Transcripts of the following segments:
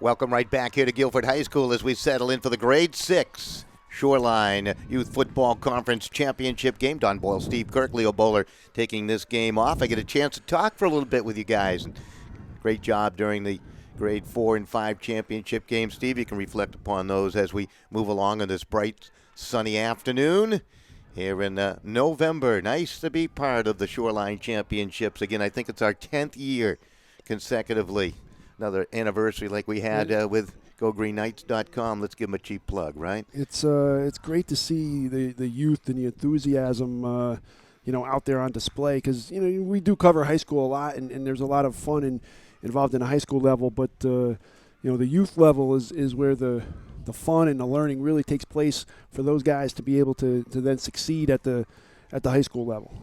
Welcome right back here to Guilford High School as we settle in for the grade 6 Shoreline Youth Football Conference Championship game. Don Boyle, Steve Kirk, Leo Bowler taking this game off. I get a chance to talk for a little bit with you guys. And great job during the grade 4 and 5 championship game. Steve, you can reflect upon those as we move along on this bright, sunny afternoon here in November. Nice to be part of the Shoreline Championships. Again, I think it's our 10th year consecutively. Another anniversary like we had with GoGreenKnights.com. Let's give them a cheap plug, right? It's great to see the youth and the enthusiasm, out there on display because, we do cover high school a lot and there's a lot of fun involved in the high school level. But, the youth level is where the fun and the learning really takes place for those guys to be able to then succeed at the high school level.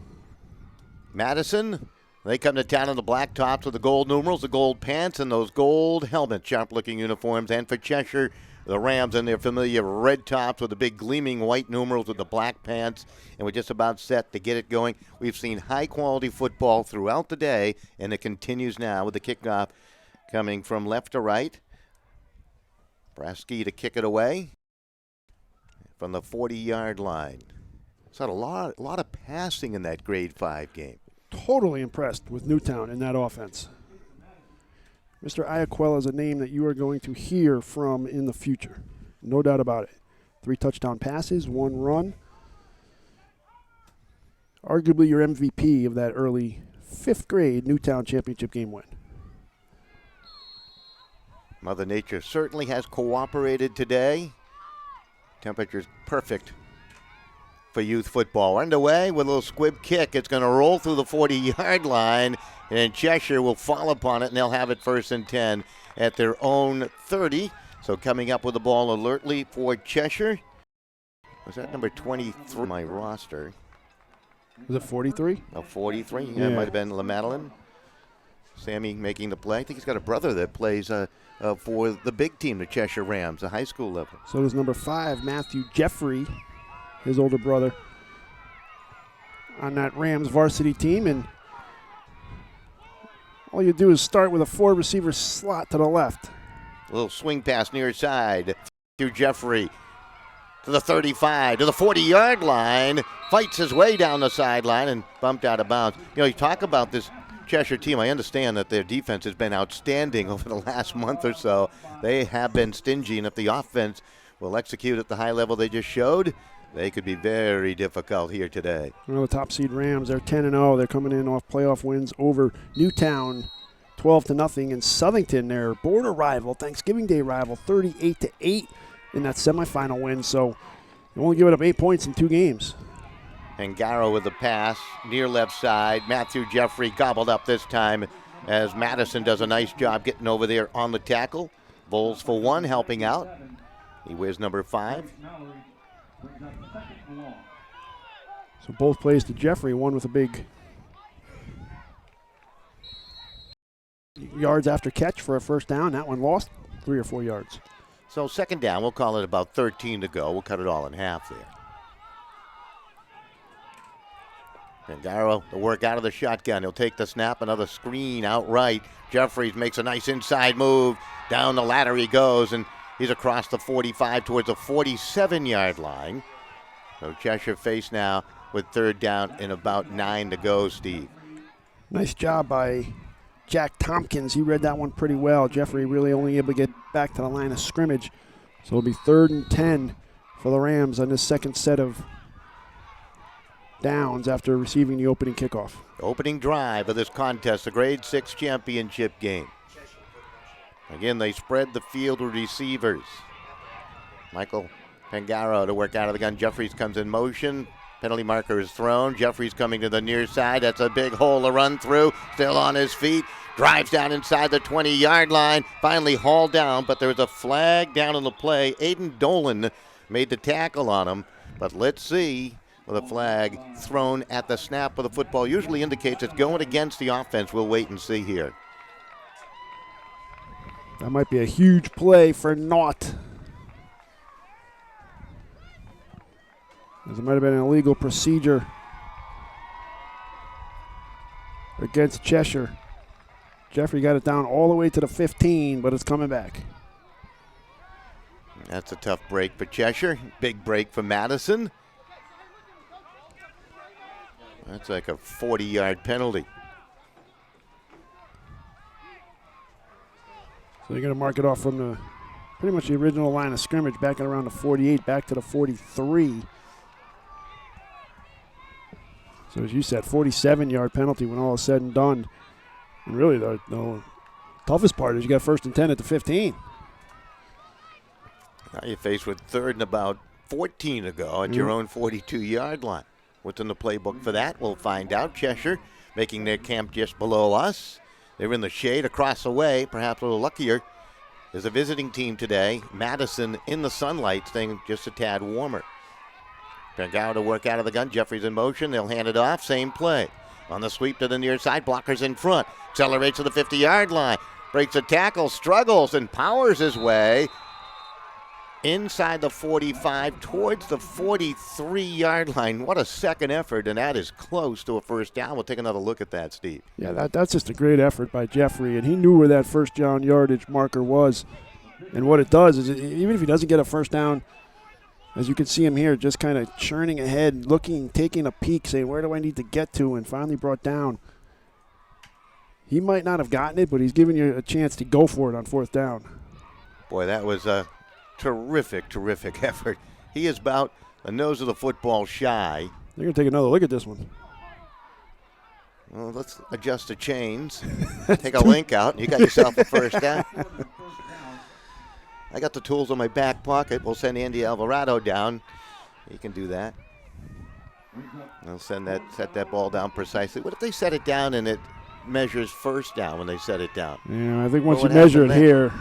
Madison. They come to town in the black tops with the gold numerals, the gold pants, and those gold helmets, sharp-looking uniforms. And for Cheshire, the Rams in their familiar red tops with the big gleaming white numerals with the black pants. And we're just about set to get it going. We've seen high-quality football throughout the day, and it continues now with the kickoff coming from left to right. Brasky to kick it away from the 40-yard line. It's had a lot of passing in that grade 5 game. Totally impressed with Newtown in that offense. Mr. Iaquella is a name that you are going to hear from in the future. No doubt about it. 3 touchdown passes, 1 run. Arguably your MVP of that early 5th grade Newtown championship game win. Mother Nature certainly has cooperated today. Temperature's perfect for youth football. Underway with a little squib kick. It's going to roll through the 40-yard line, and Cheshire will fall upon it, and they'll have it 1st and 10 at their own 30. So coming up with the ball alertly for Cheshire. Was that number 23 on my roster? Was it 43? Oh, 43? Yeah, it might have been LaMadeline. Sammy making the play. I think he's got a brother that plays for the big team, the Cheshire Rams, the high school level. So does number 5, Matthew Jeffrey, his older brother, on that Rams varsity team. And all you do is start with a 4-receiver slot to the left. A little swing pass near side to Jeffrey to the 35, to the 40-yard line, fights his way down the sideline and bumped out of bounds. You talk about this Cheshire team. I understand that their defense has been outstanding over the last month or so. They have been stingy, and if the offense will execute at the high level they just showed, they could be very difficult here today. The top seed Rams, they're 10-0. They're coming in off playoff wins over Newtown, 12-0, and Southington, their border rival, Thanksgiving Day rival, 38-8 in that semifinal win. So they only give it up 8 points in 2 games. And Garrow with the pass near left side. Matthew Jeffrey gobbled up this time as Madison does a nice job getting over there on the tackle. Bowles for 1, helping out. He wears number 5. So both plays to Jeffrey, one with a big yards after catch for a 1st down. That one lost 3 or 4 yards. So 2nd down, we'll call it about 13 to go. We'll cut it all in half there. And Garrow to work out of the shotgun. He'll take the snap, another screen outright. Jeffries makes a nice inside move. Down the ladder he goes, and he's across the 45 towards the 47-yard line. So Cheshire face now with 3rd down and about 9 to go, Steve. Nice job by Jack Tompkins. He read that one pretty well. Jeffrey really only able to get back to the line of scrimmage. So it'll be 3rd and 10 for the Rams on this 2nd set of downs after receiving the opening kickoff. Opening drive of this contest, the grade 6 championship game. Again, they spread the field with receivers. Michael Pangaro to work out of the gun. Jeffries comes in motion. Penalty marker is thrown. Jeffries coming to the near side. That's a big hole to run through. Still on his feet. Drives down inside the 20-yard line. Finally hauled down, but there's a flag down on the play. Aiden Dolan made the tackle on him. But let's see. With a flag thrown at the snap of the football usually indicates it's going against the offense. We'll wait and see here. That might be a huge play for naught. might have been an illegal procedure against Cheshire. Jeffrey got it down all the way to the 15, but it's coming back. That's a tough break for Cheshire. Big break for Madison. That's like a 40-yard penalty. So they're going to mark it off from the pretty much the original line of scrimmage, back at around the 48, back to the 43. So as you said, 47-yard penalty when all is said and done. And really the toughest part is you got 1st and 10 at the 15. Now you're faced with 3rd and about 14 to go at your own 42-yard line. What's in the playbook for that? We'll find out. Cheshire making their camp just below us. They're in the shade across the way, perhaps a little luckier. There's a visiting team today. Madison in the sunlight, staying just a tad warmer. Pangaro to work out of the gun. Jeffrey's in motion. They'll hand it off. Same play. On the sweep to the near side. Blockers in front. Accelerates to the 50-yard line. Breaks a tackle. Struggles and powers his way inside the 45 towards the 43-yard line. What a second effort, and that is close to a first down. We'll take another look at that, Steve. Yeah, that's just a great effort by Jeffrey, and he knew where that first down yardage marker was. And what it does is, even if he doesn't get a first down, as you can see him here, just kind of churning ahead, looking, taking a peek, saying, where do I need to get to, and finally brought down. He might not have gotten it, but he's giving you a chance to go for it on 4th down. Boy, that was a terrific effort. He is about the nose of the football shy. They're going to take another look at this one. Well, let's adjust the chains. Take a link out, and you got yourself a first down. I got the tools in my back pocket. We'll send Andy Alvarado down. He can do that. They'll set that ball down precisely. What if they set it down and it measures first down when they set it down? Yeah, I think once you measure it here.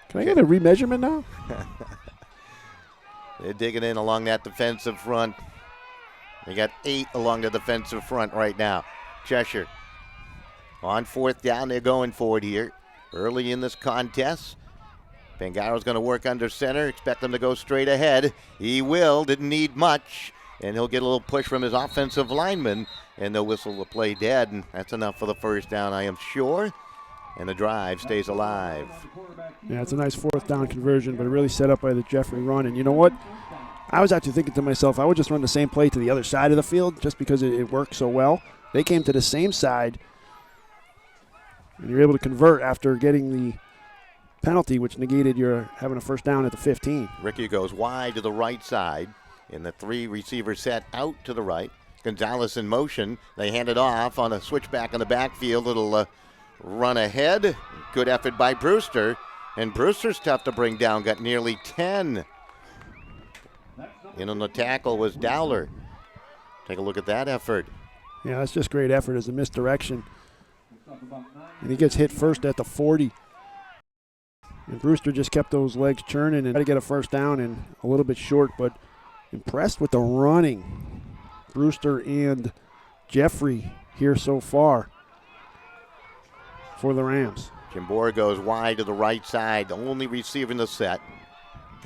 Can I get a remeasurement now? They're digging in along that defensive front. They got 8 along the defensive front right now. Cheshire on 4th down. They're going for it here early in this contest. Pangaro's going to work under center. Expect him to go straight ahead. He will. Didn't need much. And he'll get a little push from his offensive lineman. And they'll whistle the play dead. And that's enough for the first down, I am sure. And the drive stays alive. Yeah, it's a nice 4th down conversion, but it really set up by the Jeffrey run. And you know what? I was actually thinking to myself, I would just run the same play to the other side of the field just because it worked so well. They came to the same side, and you're able to convert after getting the penalty, which negated your having a first down at the 15. Ricky goes wide to the right side in the 3-receiver set out to the right. Gonzalez in motion. They hand it off on a switchback in the backfield. Little run ahead. Good effort by Brewster. And Brewster's tough to bring down. Got nearly 10. In on the tackle was Dowler. Take a look at that effort. Yeah, that's just great effort as a misdirection. And he gets hit first at the 40. And Brewster just kept those legs churning and tried to get a first down and a little bit short, but impressed with the running. Brewster and Jeffrey here so far for the Rams. Jimbora goes wide to the right side, the only receiver in the set.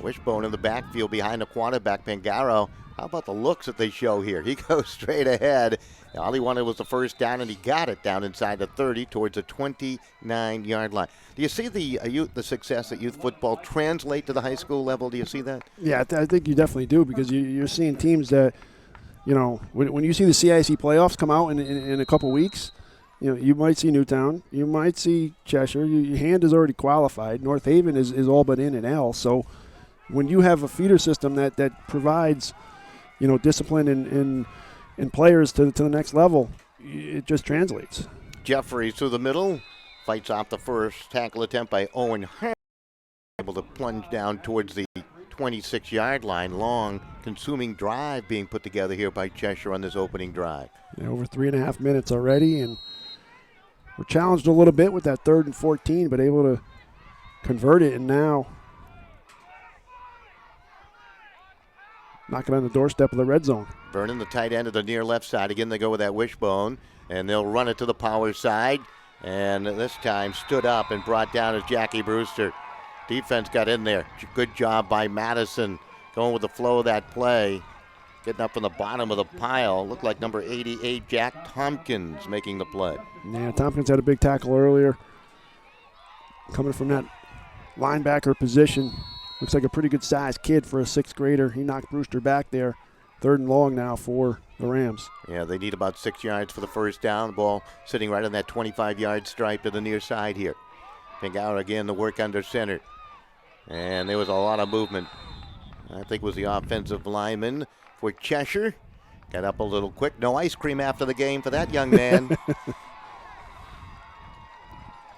Wishbone in the backfield behind the quarterback, Pangaro. How about the looks that they show here? He goes straight ahead. All he wanted was the first down, and he got it down inside the 30 towards the 29-yard line. Do you see the success at youth football translate to the high school level? Do you see that? Yeah, I think you definitely do, because you're seeing teams that, you know, when you see the CIC playoffs come out in a couple weeks, you know, you might see Newtown, you might see Cheshire. Your hand is already qualified. North Haven is all but in and L. So when you have a feeder system that provides, you know, discipline and players to the next level, it just translates. Jeffrey through the middle, fights off the first tackle attempt by Owen Hart, able to plunge down towards the 26-yard line. Long, consuming drive being put together here by Cheshire on this opening drive. Yeah, over 3.5 minutes already, and we're challenged a little bit with that 3rd and 14, but able to convert it, and now knocking on the doorstep of the red zone. Vernon, the tight end of the near left side. Again, they go with that wishbone, and they'll run it to the power side. And this time stood up and brought down as Jackie Brewster. Defense got in there. Good job by Madison going with the flow of that play. Getting up from the bottom of the pile. Looked like number 88, Jack Tompkins, making the play. Yeah, Tompkins had a big tackle earlier. Coming from that linebacker position. Looks like a pretty good sized kid for a 6th grader. He knocked Brewster back there. 3rd and long now for the Rams. Yeah, they need about 6 yards for the first down. The ball sitting right on that 25-yard stripe to the near side here. Pingour again to work under center. And there was a lot of movement. I think it was the offensive lineman for Cheshire. Got up a little quick. No ice cream after the game for that young man.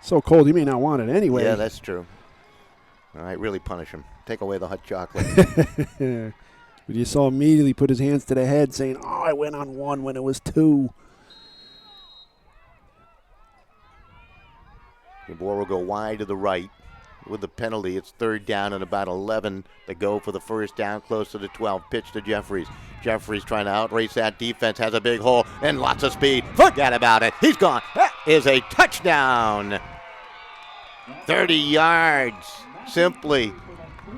So cold, he may not want it anyway. Yeah, that's true. All right, really punish him. Take away the hot chocolate. But you saw immediately put his hands to the head saying, oh, I went on 1 when it was 2. The ball will go wide to the right. With the penalty, it's 3rd down and about 11 to go for the first down, close to the 12. Pitch to Jeffries. Jeffries trying to outrace that defense, has a big hole and lots of speed. Forget about it. He's gone. That is a touchdown. 30 yards. Simply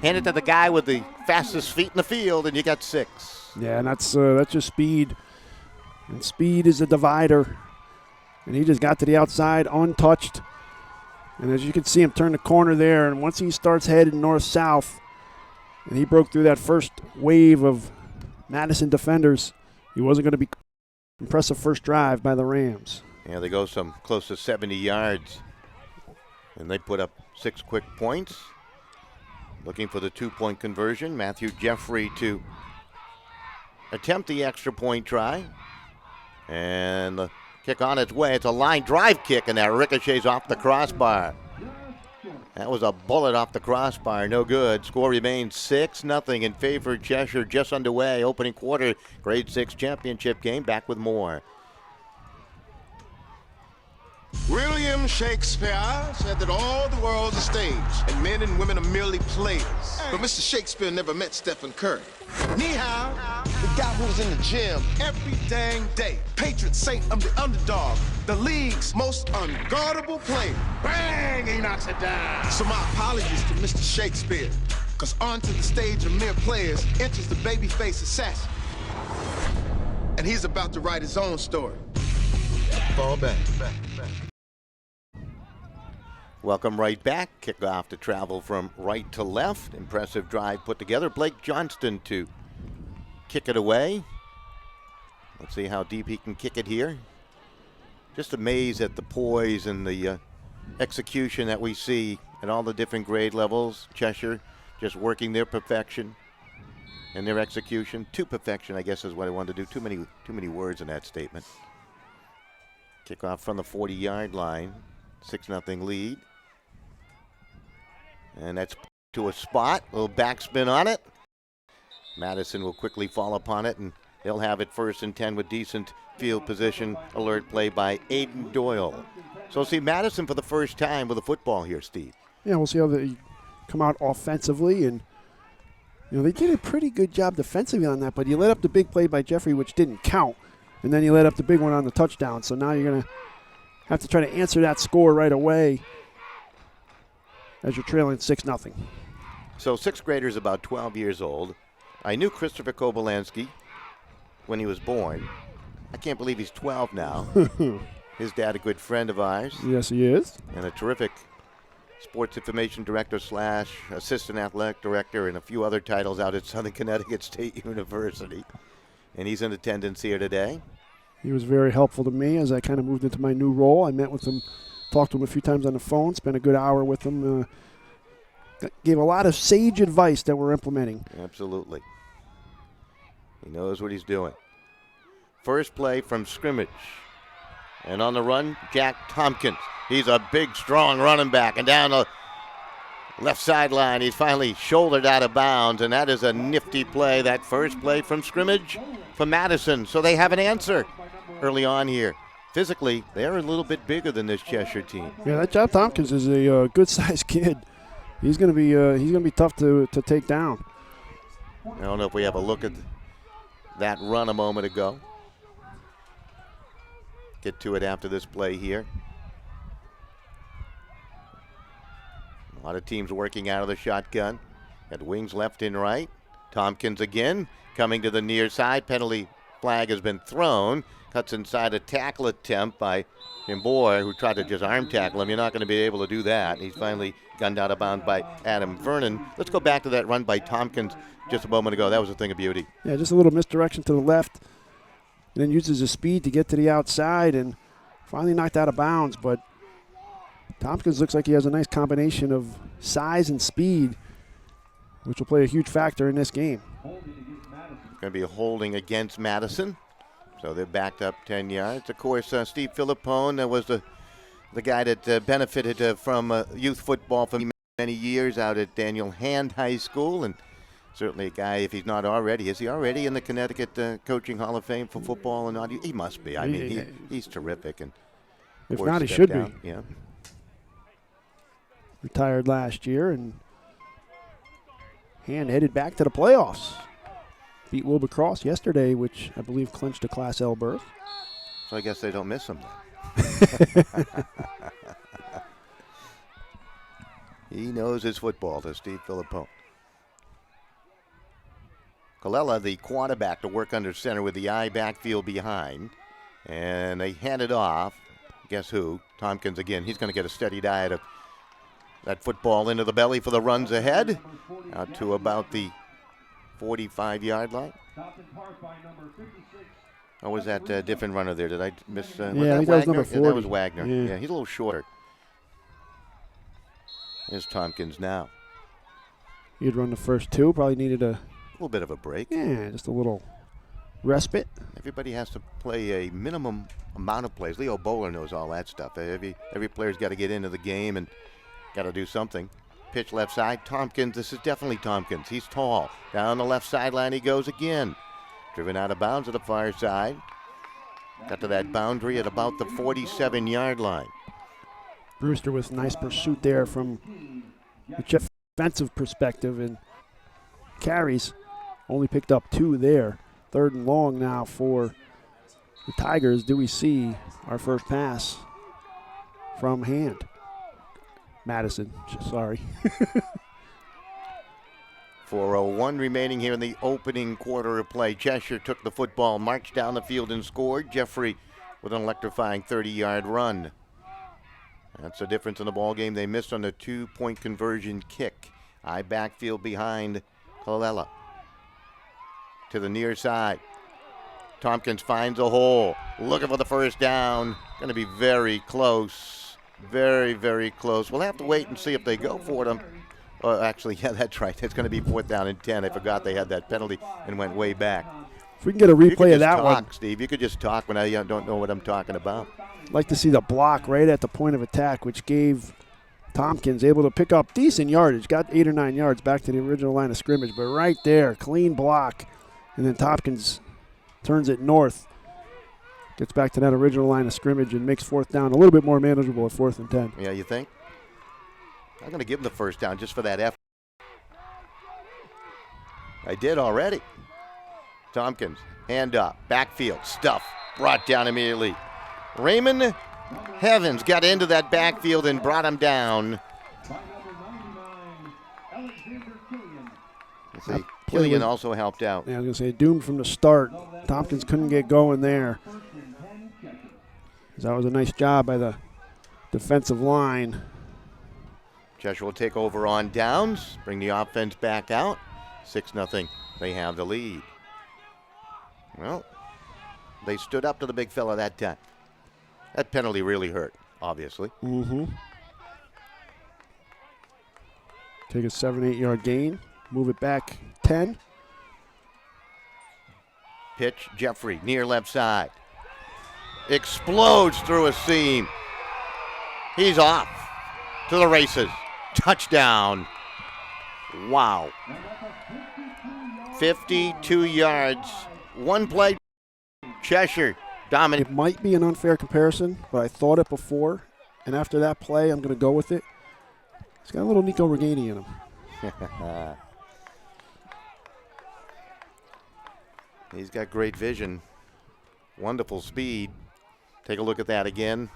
hand it to the guy with the fastest feet in the field, and you got 6. Yeah, and that's just speed. And speed is a divider. And he just got to the outside untouched. And as you can see him turn the corner there, and once he starts heading north-south, and he broke through that first wave of Madison defenders, he wasn't going to be impressive first drive by the Rams. Yeah, they go some close to 70 yards. And they put up 6 quick points. Looking for the 2-point conversion. Matthew Jeffrey to attempt the extra point try. And the kick on its way. It's a line drive kick, and that ricochets off the crossbar. That was a bullet off the crossbar. No good. Score remains 6-0 in favor of Cheshire. Just underway. Opening quarter. Grade 6 championship game. Back with more. William Shakespeare said that all the world's a stage and men and women are merely players. But Mr. Shakespeare never met Stephen Curry. Ni hao, the guy who was in the gym every dang day. Patron saint of the underdog, the league's most unguardable player. Bang, he knocks it down. So my apologies to Mr. Shakespeare, because onto the stage of mere players enters the babyface assassin. And he's about to write his own story. Fall back. Welcome right back. Kickoff to travel from right to left. Impressive drive put together. Blake Johnston to kick it away. Let's see how deep he can kick it here. Just amazed at the poise and the execution that we see at all the different grade levels. Cheshire just working their perfection and their execution to perfection, I guess is what I wanted to do. Too many words in that statement. Kickoff from the 40-yard line. 6-0 lead. And that's to a spot. A little backspin on it. Madison will quickly fall upon it, and they'll have it 1st and 10 with decent field position. Alert play by Aiden Doyle. So see Madison for the first time with a football here, Steve. Yeah, we'll see how they come out offensively. And, you know, they did a pretty good job defensively on that, but you let up the big play by Jeffrey, which didn't count. And then you let up the big one on the touchdown. So now you're going to have to try to answer that score right away as you're trailing 6-0. So 6th grader's about 12 years old. I knew Christopher Kobolansky when he was born. I can't believe he's 12 now. His dad, a good friend of ours. Yes, he is. And a terrific sports information director / assistant athletic director and a few other titles out at Southern Connecticut State University. And he's in attendance here today. He was very helpful to me as I kind of moved into my new role. I met with him, talked to him a few times on the phone, spent a good hour with him. Gave a lot of sage advice that we're implementing. Absolutely. He knows what he's doing. First play from scrimmage. And on the run, Jack Tompkins. He's a big, strong running back. And down the left sideline, he's finally shouldered out of bounds. And that is a nifty play, that first play from scrimmage for Madison. So they have an answer early on here. Physically, they're a little bit bigger than this Cheshire team. Yeah, that Jack Tompkins is a good-sized kid. He's going to be tough to take down. I don't know if we have a look at that run a moment ago. Get to it after this play here. lot of teams working out of the shotgun. Got wings left and right. Tompkins again coming to the near side. Penalty flag has been thrown. Cuts inside a tackle attempt by Boy, who tried to just arm tackle him. You're not going to be able to do that. He's finally gunned out of bounds by Adam Vernon. Let's go back to that run by Tompkins just a moment ago. That was a thing of beauty. Yeah, just a little misdirection to the left. And then uses his speed to get to the outside and finally knocked out of bounds. But Tompkins looks like he has a nice combination of size and speed, which will play a huge factor in this game. Going to be a holding against Madison. So they're backed up 10 yards. Of course, Steve Philippone was the guy that benefited from youth football for many years out at Daniel Hand High School. And certainly a guy, if he's not already, is he already in the Connecticut Coaching Hall of Fame for football and audio? He must be. I mean, he's terrific. And if not, he should be. Yeah. Retired last year and Hand headed back to the playoffs. Beat Wilbur Cross yesterday, which I believe clinched a Class L berth. So I guess they don't miss him then. He knows his football, to Steve Philippone. Colella, the quarterback, to work under center with the eye backfield behind. And they hand it off. Guess who? Tompkins again. He's going to get a steady diet of that football into the belly for the runs ahead. Out to about the 45-yard line. Or was that a different runner there? Did I miss? Yeah, I think that was number 40. Yeah, that was Wagner. Yeah, he's a little shorter. Here's Tompkins now. He'd run the first two. Probably needed a little bit of a break. Yeah, just a little respite. Everybody has to play a minimum amount of plays. Leo Bowler knows all that stuff. Every player's got to get into the game and got to do something. Pitch left side. Tompkins. This is definitely Tompkins. He's tall. Down the left sideline he goes again. Driven out of bounds at the far side. Got to that boundary at about the 47-yard line. Brewster with nice pursuit there from the defensive perspective, and carries. Only picked up 2 there. 3rd and long now for the Tigers. Do we see our first pass from Hand? Madison, sorry. 4:01 remaining here in the opening quarter of play. Cheshire took the football, marched down the field and scored. Jeffrey with an electrifying 30-yard run. That's the difference in the ball game. They missed on a 2-point conversion kick. Eye backfield behind Colella. To the near side. Tompkins finds a hole. Looking for the first down. Going to be very close. Very, very close. We'll have to wait and see if they go for them. Actually, yeah, that's right. It's going to be 4th down and 10. I forgot they had that penalty and went way back. If we can get a replay of that one. Steve. You could just talk when I don't know what I'm talking about. I'd like to see the block right at the point of attack, which gave Tompkins able to pick up decent yardage. Got 8 or 9 yards back to the original line of scrimmage. But right there, clean block. And then Tompkins turns it north. Gets back to that original line of scrimmage and makes 4th down a little bit more manageable at 4th and 10. Yeah, you think? I'm going to give him the first down just for that effort. I did already. Tompkins, hand up, backfield, stuff, brought down immediately. Raymond Heavens got into that backfield and brought him down. Let's see, Killian also helped out. Yeah, I was going to say, doomed from the start. Tompkins couldn't get going there. That was a nice job by the defensive line. Cheshire will take over on downs, bring the offense back out. 6-0. They have the lead. Well, they stood up to the big fella that time. That penalty really hurt, obviously. Mm-hmm. Take a 7-8 yard gain. Move it back 10. Pitch, Jeffrey, near left side. Explodes through a seam. He's off to the races. Touchdown. Wow. 52 yards. One play. Cheshire dominated. It might be an unfair comparison, but I thought it before. And after that play, I'm going to go with it. He's got a little Nico Reganey in him. He's got great vision. Wonderful speed. Take a look at that again.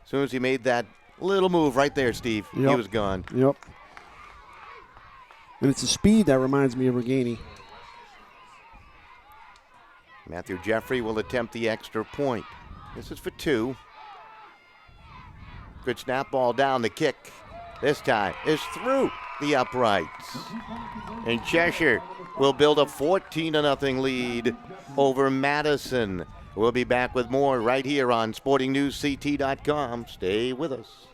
As soon as he made that Little move right there, Steve. Yep. He was gone. Yep. And it's the speed that reminds me of Reganey. Matthew Jeffrey will attempt the extra point. This is for 2. Good snap ball down. The kick this time is through the uprights. And Cheshire will build a 14-0 lead over Madison. We'll be back with more right here on SportingNewsCT.com. Stay with us.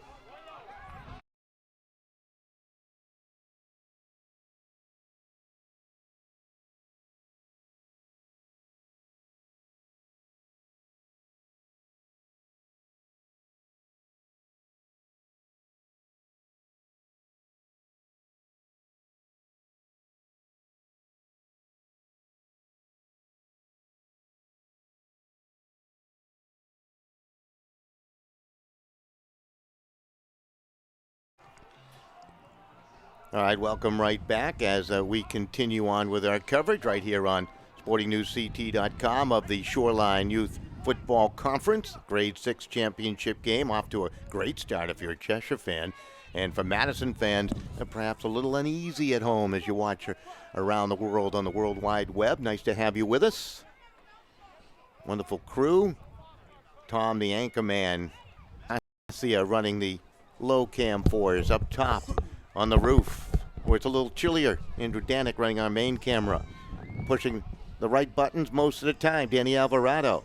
All right, welcome right back as we continue on with our coverage right here on SportingNewsCT.com of the Shoreline Youth Football Conference. Grade 6 championship game off to a great start if you're a Cheshire fan. And for Madison fans, perhaps a little uneasy at home as you watch around the world on the World Wide Web. Nice to have you with us. Wonderful crew. Tom, the anchor man. I see you running the low cam for us up top on the roof, where it's a little chillier. Andrew Danik running our main camera, pushing the right buttons most of the time. Danny Alvarado,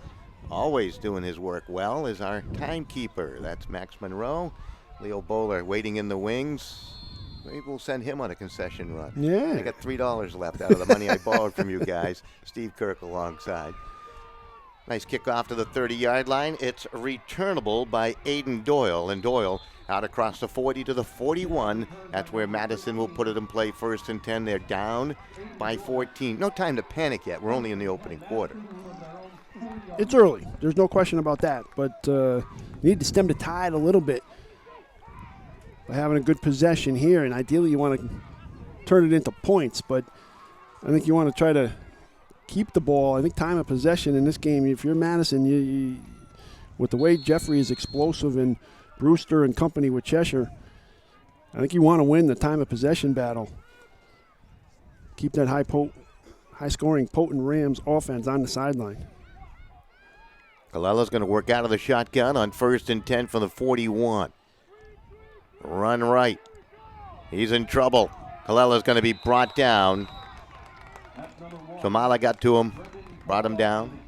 always doing his work well, is our timekeeper. That's Max Monroe. Leo Bowler waiting in the wings. Maybe we'll send him on a concession run. Yeah. I got $3 left out of the money I borrowed from you guys. Steve Kirk alongside. Nice kickoff to the 30-yard line. It's returnable by Aiden Doyle, and Doyle out across the 40 to the 41. That's where Madison will put it in play. 1st and 10. They're down by 14. No time to panic yet. We're only in the opening quarter. It's early. There's no question about that. But you need to stem the tide a little bit by having a good possession here. And ideally you want to turn it into points. But I think you want to try to keep the ball. I think time of possession in this game, if you're Madison, you with the way Jeffrey is explosive and Brewster and company with Cheshire, I think you want to win the time of possession battle. Keep that high-scoring, potent Rams offense on the sideline. Collella's going to work out of the shotgun on 1st and 10 from the 41. Run right. He's in trouble. Colella's going to be brought down. Somala got to him, brought him down.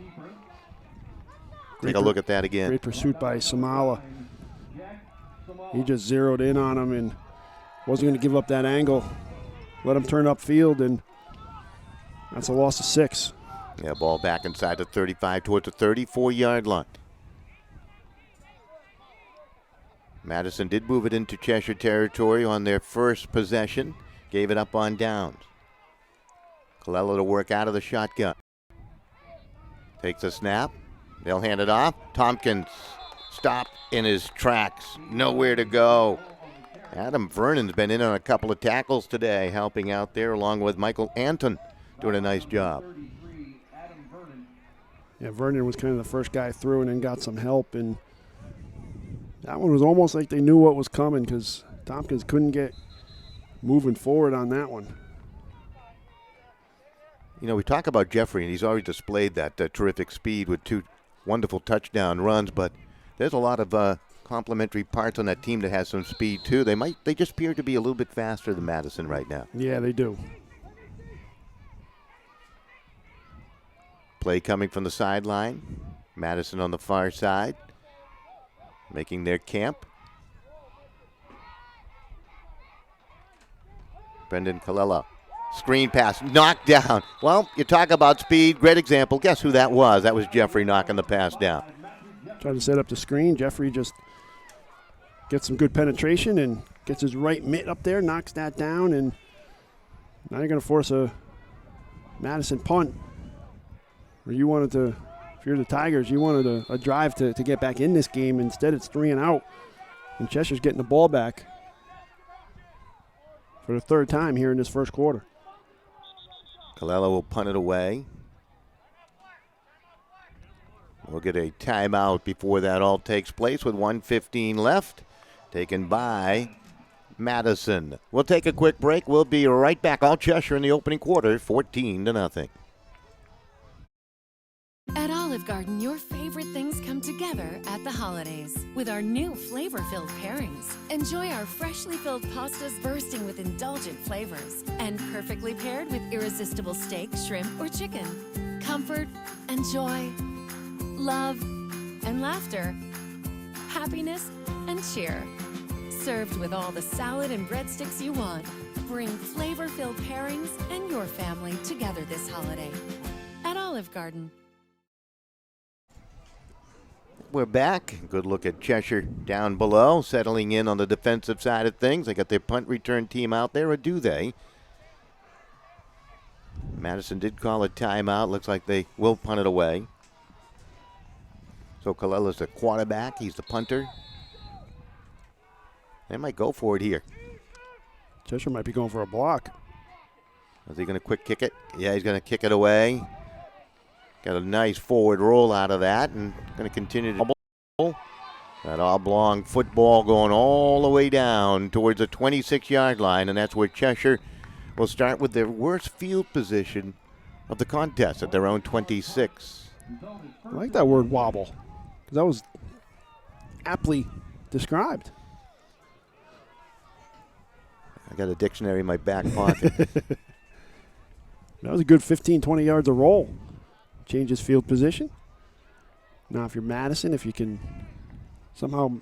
Take a look at that again. Great pursuit by Somala. He just zeroed in on him and wasn't going to give up that angle. Let him turn upfield, and that's a loss of 6. Yeah, ball back inside the 35 towards the 34-yard line. Madison did move it into Cheshire territory on their first possession. Gave it up on downs. Colella to work out of the shotgun. Takes a snap. They'll hand it off. Tompkins stopped in his tracks. Nowhere to go. Adam Vernon's been in on a couple of tackles today, helping out there along with Michael Anton, doing a nice job. Yeah, Vernon was kind of the first guy through and then got some help. And that one was almost like they knew what was coming because Tompkins couldn't get moving forward on that one. You know, we talk about Jeffrey, and he's already displayed that terrific speed with 2 wonderful touchdown runs, but there's a lot of complementary parts on that team that has some speed, too. They just appear to be a little bit faster than Madison right now. Yeah, they do. Play coming from the sideline. Madison on the far side, making their camp. Brendan Colella. Screen pass, knocked down. Well, you talk about speed, great example. Guess who that was? That was Jeffrey knocking the pass down. Tried to set up the screen. Jeffrey just gets some good penetration and gets his right mitt up there, knocks that down, and now you're going to force a Madison punt. Where you wanted to, if you're the Tigers, you wanted a drive to get back in this game. Instead, it's 3 and out, and Cheshire's getting the ball back for the 3rd time here in this first quarter. Colella will punt it away. We'll get a timeout before that all takes place with 1:15 left. taken by Madison. We'll take a quick break. We'll be right back. All Cheshire in the opening quarter, 14-0. At Olive Garden, your favorite things come together at the holidays with our new flavor-filled pairings. Enjoy our freshly filled pastas bursting with indulgent flavors and perfectly paired with irresistible steak, shrimp, or chicken. Comfort and joy, love and laughter, happiness and cheer. Served with all the salad and breadsticks you want. Bring flavor-filled pairings and your family together this holiday at Olive Garden. We're back. Good look at Cheshire down below, settling in on the defensive side of things. They got their punt return team out there, or do they? Madison did call a timeout. Looks like they will punt it away. So Kalela's the quarterback. He's the punter. They might go for it here. Cheshire might be going for a block. Is he going to quick kick it? Yeah, he's going to kick it away. Got a nice forward roll out of that, and going to continue to double. That oblong football going all the way down towards the 26-yard line, and that's where Cheshire will start with their worst field position of the contest at their own 26. I like that word wobble, because that was aptly described. I got a dictionary in my back pocket. That was a good 15, 20 yards of roll. Changes field position. Now if you're Madison, if you can somehow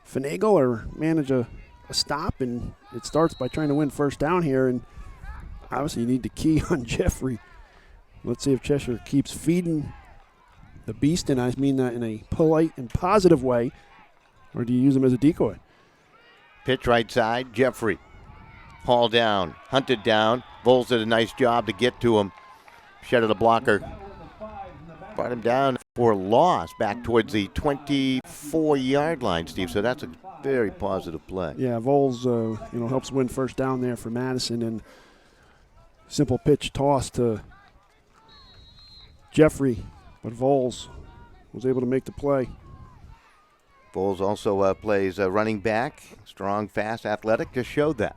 finagle or manage a stop, and it starts by trying to win first down here, and obviously you need the key on Jeffrey. Let's see if Cheshire keeps feeding the beast, and I mean that in a polite and positive way, or do you use him as a decoy? Pitch right side, Jeffrey. Hauled down, hunted down. Voles did a nice job to get to him. Shedded the blocker. Brought him down for loss back towards the 24-yard line, Steve. So that's a very positive play. Yeah, Voles helps win first down there for Madison, and simple pitch toss to Jeffrey, but Voles was able to make the play. Voles also plays running back, strong, fast, athletic. Just showed that.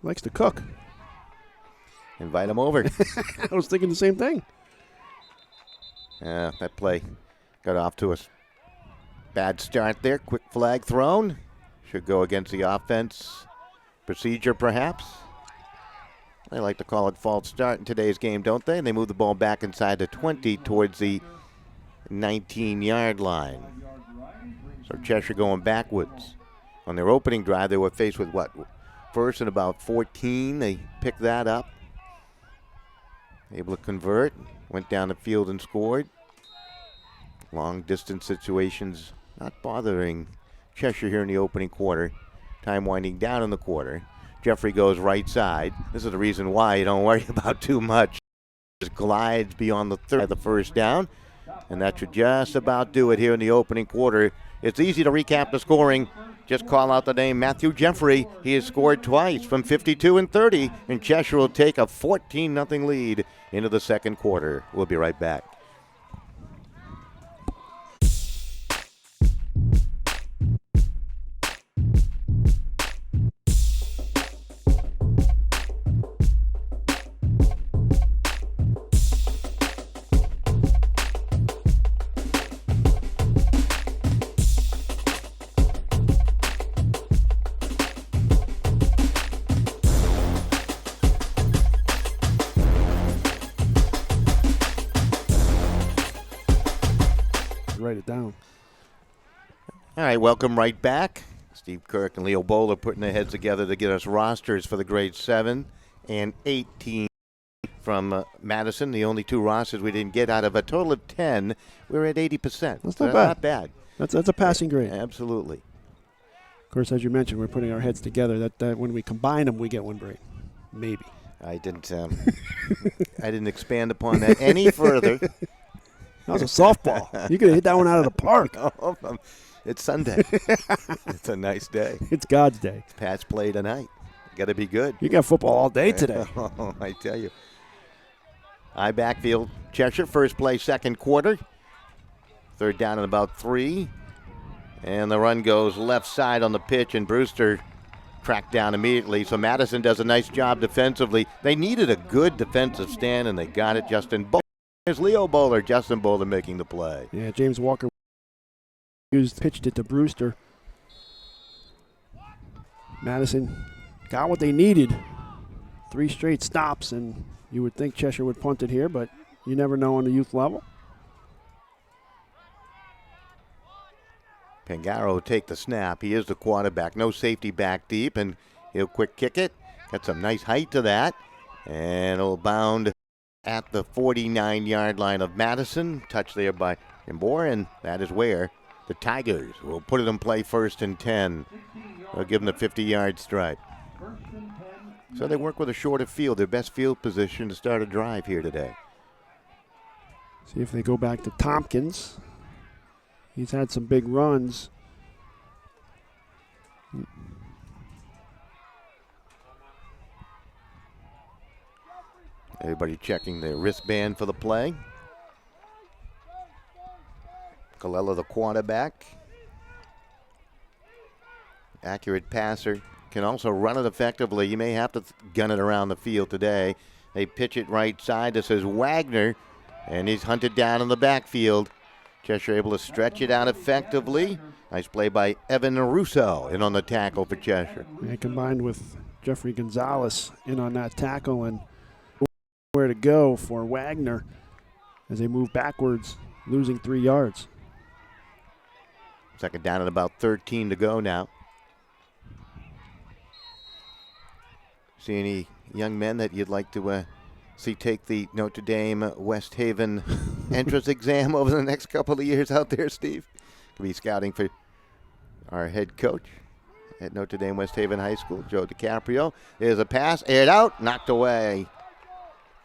Likes to cook. Invite him over. I was thinking the same thing. That play got off to a bad start there. Quick flag thrown. Should go against the offense. Procedure, perhaps. They like to call it false start in today's game, don't they? And they move the ball back inside the 20 towards the 19-yard line. So Cheshire going backwards. On their opening drive, they were faced with what? First and about 14. They picked that up. Able to convert. Went down the field and scored. Long distance situations not bothering Cheshire here in the opening quarter. Time winding down in the quarter. Jeffrey goes right side. This is the reason why you don't worry about too much. Just glides beyond the first down. And that should just about do it here in the opening quarter. It's easy to recap the scoring. Just call out the name Matthew Jeffrey. He has scored twice from 52 and 30, and Cheshire will take a 14-0 lead into the second quarter. We'll be right back. Write it down. All right, welcome right back. Steve Kirk and Leo Bowler putting their heads together to get us rosters for the grade 7 and 18 from Madison. The only two rosters we didn't get out of a total of 10. We're at 80%. That's so not bad. Not bad. That's a passing grade. Absolutely. Of course, as you mentioned, we're putting our heads together. That when we combine them, we get one grade. Maybe. I didn't. I didn't expand upon that any further. That was a softball. You could have hit that one out of the park. It's Sunday. It's a nice day. It's God's day. Pat's play tonight. Got to be good. You got football all day today. I tell you. High backfield. Cheshire, first play, second quarter. Third down and about 3. And the run goes left side on the pitch, and Brewster tracked down immediately. So Madison does a nice job defensively. They needed a good defensive stand, and they got it. There's Leo Bowler, Justin Bowler making the play. Yeah, James Walker pitched it to Brewster. Madison got what they needed. 3 straight stops, and you would think Cheshire would punt it here, but you never know on the youth level. Pangaro will take the snap. He is the quarterback. No safety back deep, and he'll quick kick it. Got some nice height to that, and it'll bound at the 49-yard line of Madison. Touched there by Imbor, and that is where the Tigers will put it in play 1st and 10. They'll give them the 50-yard stripe. So they work with a shorter field, their best field position to start a drive here today. See if they go back to Tompkins. He's had some big runs. Everybody checking their wristband for the play. Colella, the quarterback. Accurate passer. Can also run it effectively. You may have to gun it around the field today. They pitch it right side. This is Wagner, and he's hunted down in the backfield. Cheshire able to stretch it out effectively. Nice play by Evan Russo in on the tackle for Cheshire. And combined with Jeffrey Gonzalez in on that tackle, and where to go for Wagner as they move backwards, losing 3 yards. Second down and about 13 to go now. See any young men that you'd like to see take the Notre Dame West Haven entrance exam over the next couple of years out there, Steve? Could be scouting for our head coach at Notre Dame West Haven High School, Joe DiCaprio. There's a pass, aired out, knocked away.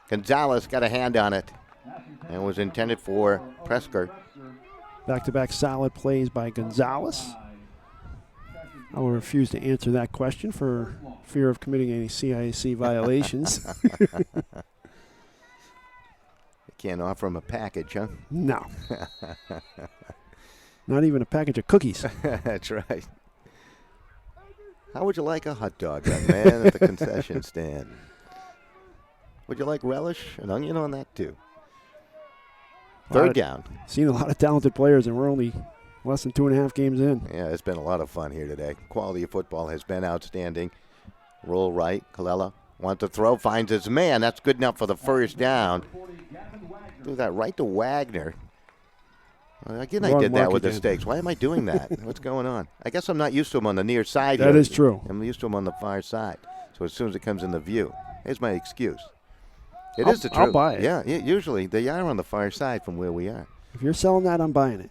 Gonzalez got a hand on it and was intended for Presker. Back-to-back solid plays by Gonzalez. I will refuse to answer that question for fear of committing any CIAC violations. Can't offer him a package, huh? No. Not even a package of cookies. That's right. How would you like a hot dog, young man, at the concession stand? Would you like relish? An onion on that, too. Third down. Seen a lot of talented players, and we're only less than 2.5 games in. Yeah, it's been a lot of fun here today. Quality of football has been outstanding. Roll right. Colella wants to throw, finds his man. That's good enough for the first down. Do that right to Wagner. Well, again, I did that with the stakes. Why am I doing that? What's going on? I guess I'm not used to him on the near side here. That is true. I'm used to him on the far side. So as soon as it comes in the view, here's my excuse. It is the truth. I'll buy it. Yeah, usually they are on the far side from where we are. If you're selling that, I'm buying it.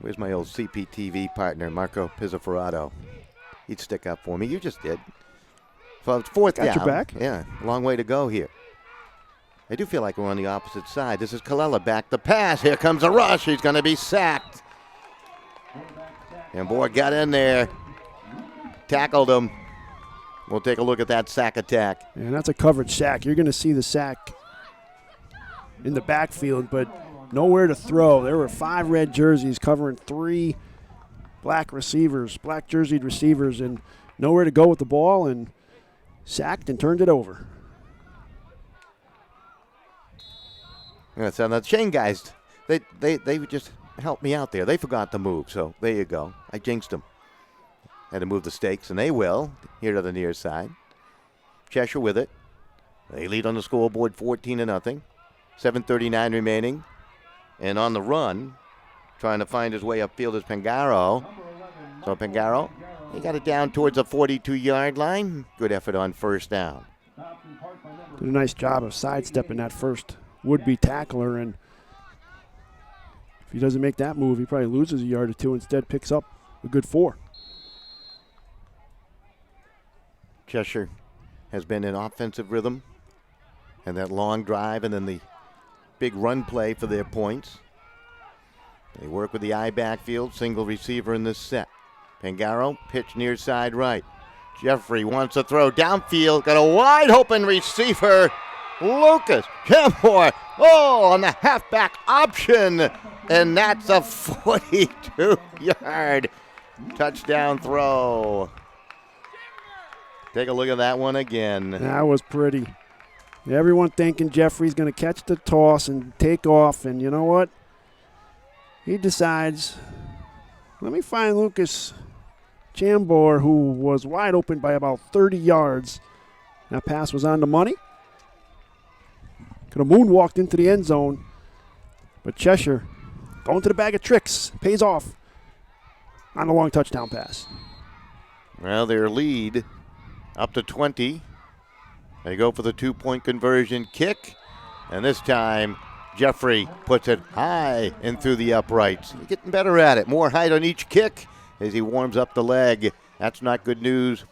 Where's my old CPTV partner, Marco Pizzoferrato? He'd stick up for me. You just did. So it's fourth down. Got your back. Yeah, long way to go here. I do feel like we're on the opposite side. This is Colella back the pass. Here comes a rush. He's going to be sacked. And boy, got in there. Tackled him. We'll take a look at that sack attack. And that's a coverage sack. You're going to see the sack in the backfield, but nowhere to throw. There were 5 red jerseys covering 3 black receivers, black jerseyed receivers, and nowhere to go with the ball, and sacked and turned it over. Yeah, so the chain guys, they just helped me out there. They forgot to move, so there you go. I jinxed them. Had to move the stakes, and they will, here to the near side. Cheshire with it. They lead on the scoreboard 14-0. 7:39 remaining. And on the run, trying to find his way upfield is Pangaro. So Pangaro, he got it down towards the 42-yard line. Good effort on first down. Did a nice job of sidestepping that first would-be tackler, and if he doesn't make that move, he probably loses a yard or two. Instead, picks up a good 4. Cheshire has been in offensive rhythm, and that long drive, and then the big run play for their points. They work with the I backfield, single receiver in this set. Pangaro, pitch near side right. Jeffrey wants to throw downfield, got a wide open receiver. Lucas Kempor, on the halfback option. and that's a 42-yard touchdown throw. Take a look at that one again. That was pretty. Everyone thinking Jeffrey's going to catch the toss and take off, and you know what? He decides, let me find Lucas Chambor, who was wide open by about 30 yards. That pass was on the money. Could have moonwalked into the end zone, but Cheshire going to the bag of tricks, pays off on a long touchdown pass. Well, their lead up to 20. They go for the two-point conversion kick, and this time Jeffrey puts it high and through the uprights. He's getting better at it. More height on each kick as he warms up the leg. That's not good news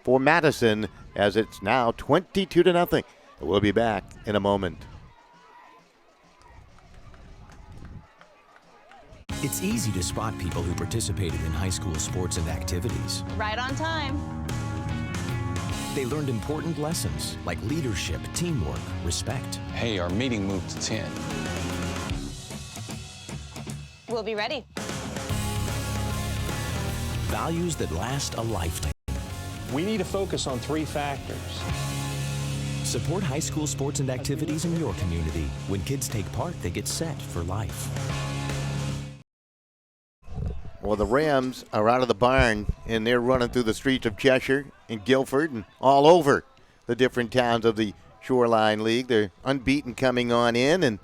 for Madison, as it's now 22-0. We'll be back in a moment. It's easy to spot people who participated in high school sports and activities. Right on time. They learned important lessons like leadership, teamwork, respect. Hey, our meeting moved to 10. We'll be ready. Values that last a lifetime. We need to focus on 3 factors. Support high school sports and activities in your community. When kids take part, they get set for life. Well, the Rams are out of the barn, and they're running through the streets of Cheshire and Guilford and all over the different towns of the Shoreline League. They're unbeaten coming on in, and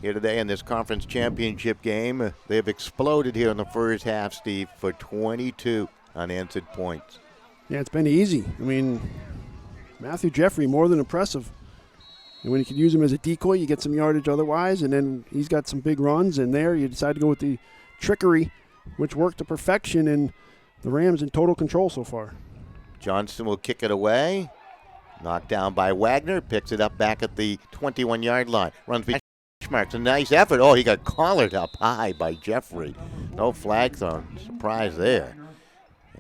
here today in this conference championship game, they've exploded here in the first half, Steve, for 22 unanswered points. Yeah, it's been easy. I mean, Matthew Jeffrey, more than impressive. And when you can use him as a decoy, you get some yardage otherwise, and then he's got some big runs, and there you decide to go with the trickery, which worked to perfection, and the Rams in total control so far. Johnston will kick it away. Knocked down by Wagner. Picks it up back at the 21-yard line. Runs behind marks. A nice effort. Oh, he got collared up high by Jeffrey. No flag thrown. Surprise there.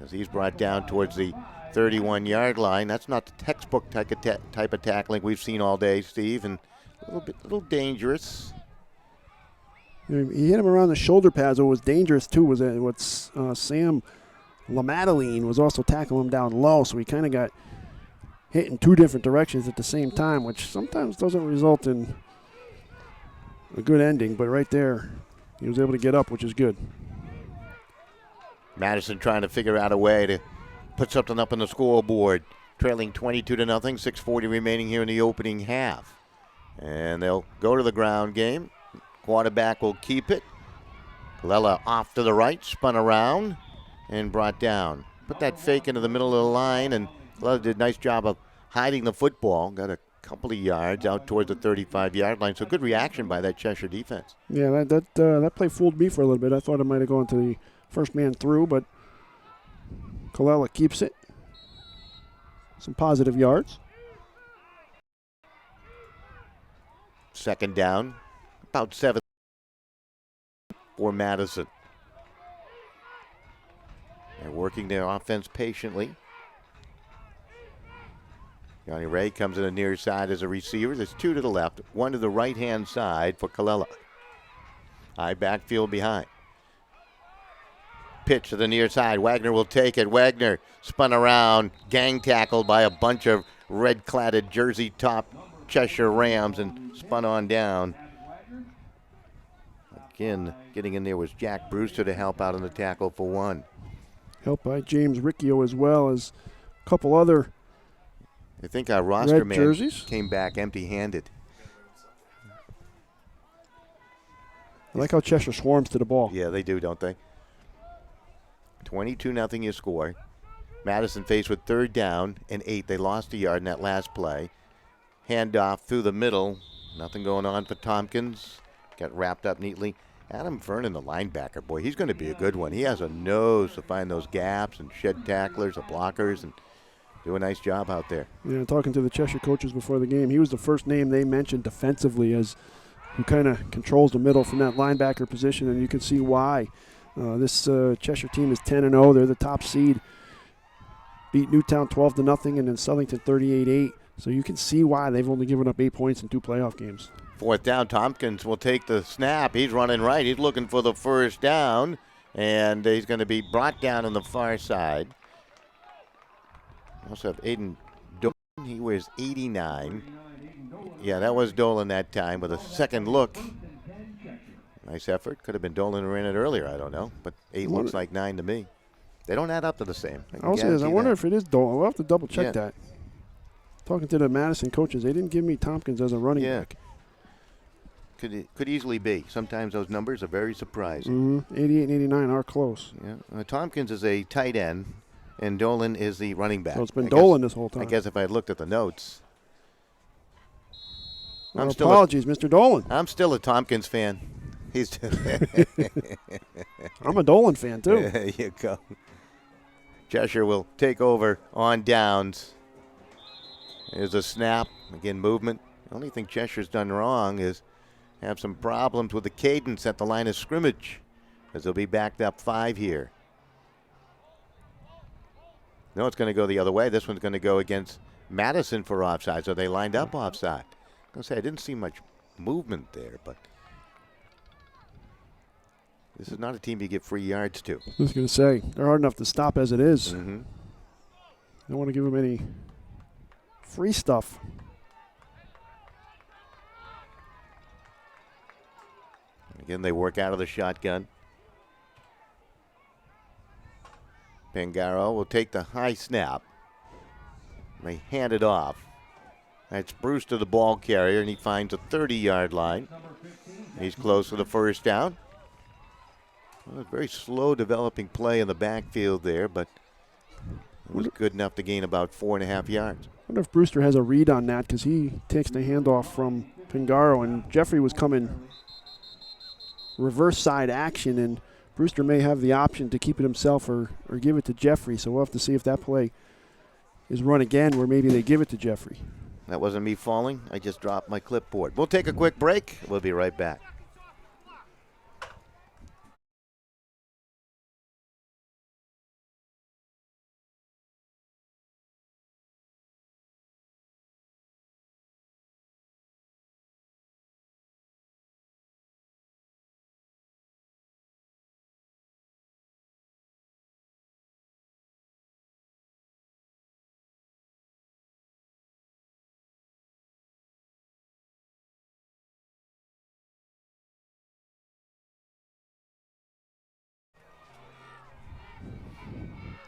As he's brought down towards the 31-yard line. That's not the textbook type of tackling we've seen all day, Steve, and a little dangerous. He hit him around the shoulder pads. What was dangerous, too, was that Sam LaMadeline was also tackling him down low, so he kind of got hit in 2 different directions at the same time, which sometimes doesn't result in a good ending. But right there, he was able to get up, which is good. Madison trying to figure out a way to put something up on the scoreboard. Trailing 22-0, 6:40 remaining here in the opening half. And they'll go to the ground game. Quarterback will keep it. Colella off to the right, spun around, and brought down. Put that fake into the middle of the line, and Colella did a nice job of hiding the football. Got a couple of yards out towards the 35-yard line. So good reaction by that Cheshire defense. Yeah, that play fooled me for a little bit. I thought it might have gone to the first man through, but Colella keeps it. Some positive yards. Second down. About 7 for Madison. They're working their offense patiently. Johnny Ray comes to the near side as a receiver. There's 2 to the left, 1 to the right-hand side for Colella. High backfield behind. Pitch to the near side. Wagner will take it. Wagner spun around, gang tackled by a bunch of red-cladded jersey-top Cheshire Rams and spun on down. Again, getting in there was Jack Brewster to help out on the tackle for 1. Helped by James Riccio as well as a couple other I think our roster red man jerseys. Came back empty-handed. I like how Cheshire swarms to the ball. Yeah, they do, don't they? 22-0 your score. Madison faced with 3rd down and 8. They lost a yard in that last play. Handoff through the middle. Nothing going on for Tompkins. Got wrapped up neatly. Adam Vernon, the linebacker, boy, he's going to be a good one. He has a nose to find those gaps and shed tacklers, the blockers, and do a nice job out there. Yeah, talking to the Cheshire coaches before the game, he was the first name they mentioned defensively as who kind of controls the middle from that linebacker position, and you can see why. This Cheshire team is 10-0. They're the top seed. Beat Newtown 12-0 and then Southington 38-8. So you can see why they've only given up 8 points in 2 playoff games. Fourth down, Tompkins will take the snap. He's running right. He's looking for the first down, and he's going to be brought down on the far side. We also have Aiden Dolan. He wears 89. Yeah, that was Dolan that time with a second look. Nice effort. Could have been Dolan who ran it earlier. I don't know. But 8 looks like 9 to me. They don't add up to the same. I wonder if it is Dolan. We'll have to double check that. Talking to the Madison coaches, they didn't give me Tompkins as a running back. Could easily be. Sometimes those numbers are very surprising. 88 and 89 are close. Yeah. Tompkins is a tight end, and Dolan is the running back. So it's been Dolan this whole time. I guess if I had looked at the notes. Apologies, Mr. Dolan. I'm still a Tompkins fan. He's. I'm a Dolan fan, too. There you go. Cheshire will take over on downs. There's a snap. Again, movement. The only thing Cheshire's done wrong is have some problems with the cadence at the line of scrimmage, as they'll be backed up 5 here. No, it's going to go the other way. This one's going to go against Madison for offside, so they lined up offside. I was going to say, I didn't see much movement there, but this is not a team you get free yards to. I was going to say, they're hard enough to stop as it is. Don't want to give them any free stuff. Again, they work out of the shotgun. Pangaro will take the high snap. They hand it off. That's Brewster, the ball carrier, and he finds a 30-yard line. He's close to the first down. Well, a very slow developing play in the backfield there, but it was good enough to gain about 4.5 yards. I wonder if Brewster has a read on that, because he takes the handoff from Pangaro, and Jeffrey was coming reverse side action, and Brewster may have the option to keep it himself or give it to Jeffrey. So we'll have to see if that play is run again, where maybe they give it to Jeffrey. That wasn't me falling. I just dropped my clipboard. We'll take a quick break. We'll be right back.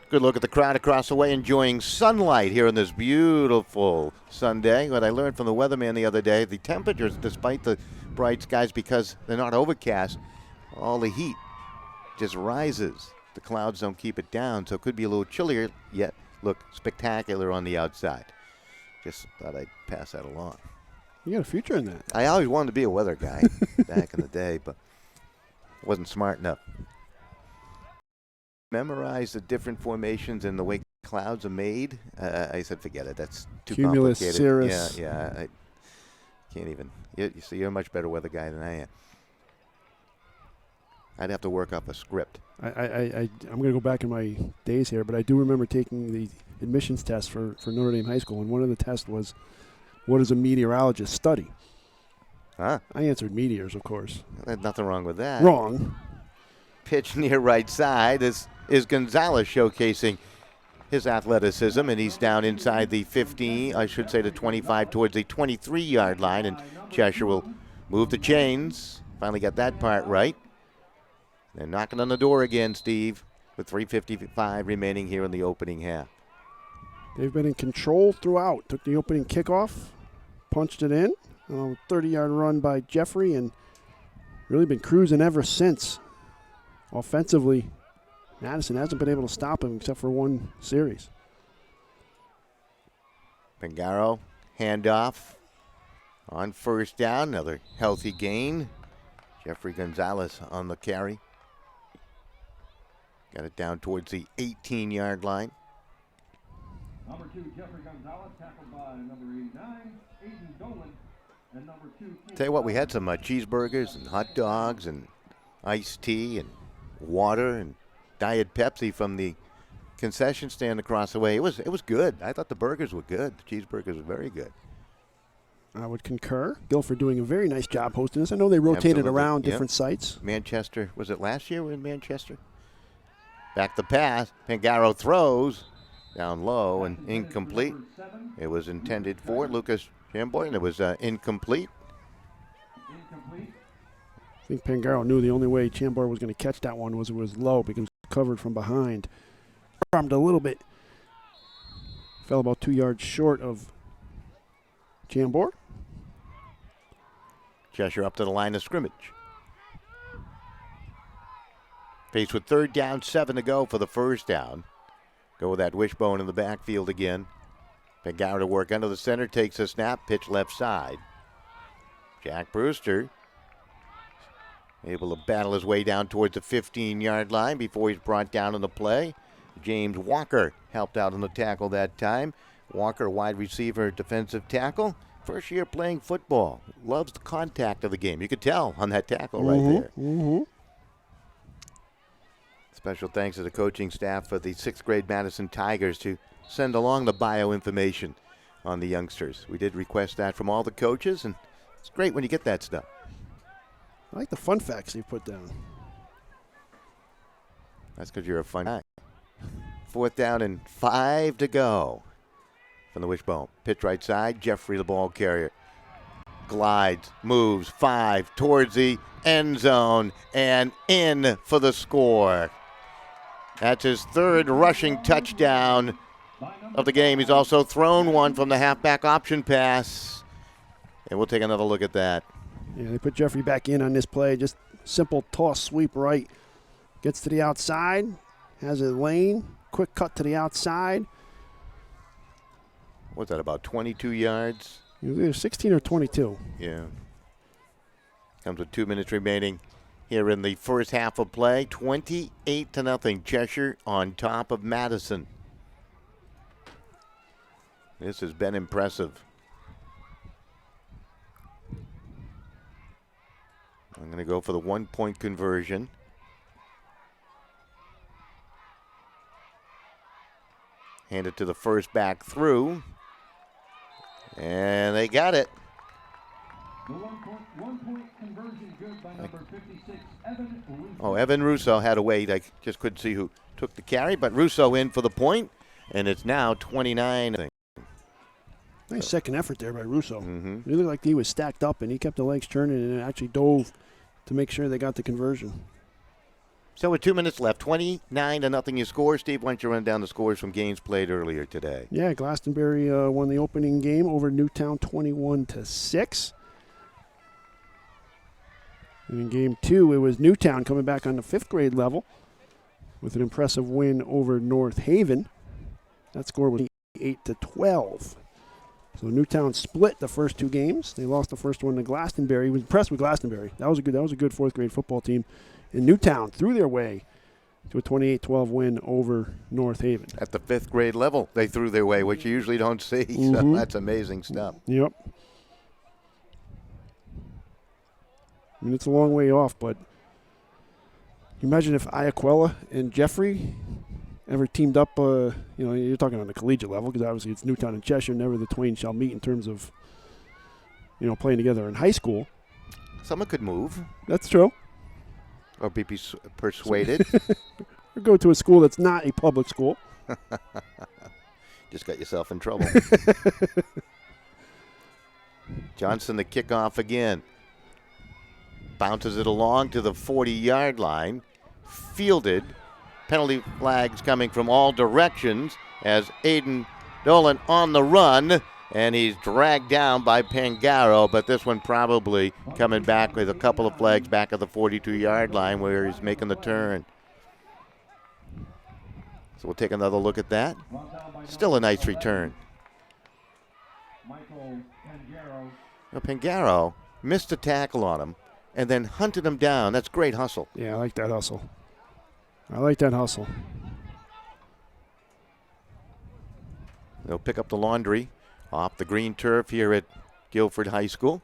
Good look at the crowd across the way enjoying sunlight here on this beautiful Sunday. What I learned from the weatherman the other day, the temperatures, despite the bright skies, because they're not overcast, all the heat just rises. The clouds don't keep it down, so it could be a little chillier, yet look spectacular on the outside. Just thought I'd pass that along. You got a future in that. I always wanted to be a weather guy back in the day, but wasn't smart enough. Memorize the different formations and the way clouds are made. I said, forget it. That's too Cumulus, complicated. cirrus. Yeah. I can't even. You're a much better weather guy than I am. I'd have to work up a script. I'm going to go back in my days here, but I do remember taking the admissions test for Notre Dame High School, and one of the tests was, what does a meteorologist study? Huh? I answered meteors, of course. There's nothing wrong with that. Wrong. Pitch near right side is Gonzalez showcasing his athleticism, and he's down inside the 15, I should say the 25, towards the 23-yard line, and Cheshire will move the chains. Finally got that part right. They're knocking on the door again, Steve, with 3:55 remaining here in the opening half. They've been in control throughout. Took the opening kickoff, punched it in. 30-yard run by Jeffrey, and really been cruising ever since. Offensively, Madison hasn't been able to stop him except for one series. Pangaro, handoff on first down. Another healthy gain. Jeffrey Gonzalez on the carry. Got it down towards the 18-yard line. Number 2, Jeffrey Gonzalez, tackled by number 89, Aiden Dolan, and number 2. Tell you what, we had some cheeseburgers and hot dogs and iced tea and water and Diet Pepsi from the concession stand across the way. It was good. I thought the burgers were good. The cheeseburgers were very good. I would concur. Guilford doing a very nice job hosting this. I know they rotated Absolutely. around Yep. different sites. Manchester, was it last year we were in Manchester? Back the pass. Pangaro throws down low and incomplete. It was intended for Lucas Chamboy, and it was incomplete. I think Pangaro knew the only way Chambor was going to catch that one was it was low because it was covered from behind. Armed a little bit. Fell about 2 yards short of Chambor. Cheshire up to the line of scrimmage. Faced with 3rd down, 7 to go for the first down. Go with that wishbone in the backfield again. Pangaro to work under the center, takes a snap, pitch left side. Jack Brewster able to battle his way down towards the 15-yard line before he's brought down in the play. James Walker helped out on the tackle that time. Walker, wide receiver, defensive tackle. First year playing football. Loves the contact of the game. You could tell on that tackle right there. Mm-hmm. Special thanks to the coaching staff for the 6th grade Madison Tigers to send along the bio information on the youngsters. We did request that from all the coaches, and it's great when you get that stuff. I like the fun facts you put down. That's because you're a fun guy. 4th down and 5 to go from the wishbone. Pitch right side, Jeffrey the ball carrier. Glides, moves, 5 towards the end zone, and in for the score. That's his 3rd rushing touchdown of the game. He's also thrown one from the halfback option pass. And we'll take another look at that. Yeah, they put Jeffrey back in on this play. Just simple toss, sweep right. Gets to the outside, has a lane, quick cut to the outside. What's that, about 22 yards? Either 16 or 22. Yeah. Comes with 2 minutes remaining here in the first half of play. 28-0. Cheshire on top of Madison. This has been impressive. I'm going to go for the 1-point conversion. Hand it to the first back through. And they got it. The one-point conversion good by number 56, Evan Russo. Oh, Evan Russo had to wait. I just couldn't see who took the carry, but Russo in for the point, and it's now 29. Nice second effort there by Russo. Mm-hmm. It looked like he was stacked up, and he kept the legs turning and actually dove to make sure they got the conversion. So with 2 minutes left, 29-0 your score. Steve, why don't you run down the scores from games played earlier today? Yeah, Glastonbury won the opening game over Newtown 21-6. And in game 2, it was Newtown coming back on the 5th grade level with an impressive win over North Haven. That score was 8-12. So Newtown split the first 2 games. They lost the first one to Glastonbury. He was impressed with Glastonbury. That was a good 4th grade football team. And Newtown threw their way to a 28-12 win over North Haven. At the 5th grade level, they threw their way, which you usually don't see. Mm-hmm. So that's amazing stuff. Yep. I mean, it's a long way off, but you imagine if Iaquella and Jeffrey ever teamed up, you're talking on the collegiate level, because obviously it's Newtown and Cheshire, never the twain shall meet in terms of, playing together in high school. Someone could move. That's true. Or be persuaded. Or go to a school that's not a public school. Just got yourself in trouble. Johnson, the kickoff again. Bounces it along to the 40-yard line. Fielded. Penalty flags coming from all directions as Aiden Dolan on the run. And he's dragged down by Pangaro, but this one probably coming back with a couple of flags back at the 42-yard line where he's making the turn. So we'll take another look at that. Still a nice return. Pangaro missed a tackle on him and then hunted him down. That's great hustle. Yeah, I like that hustle. They'll pick up the laundry off the green turf here at Guilford High School.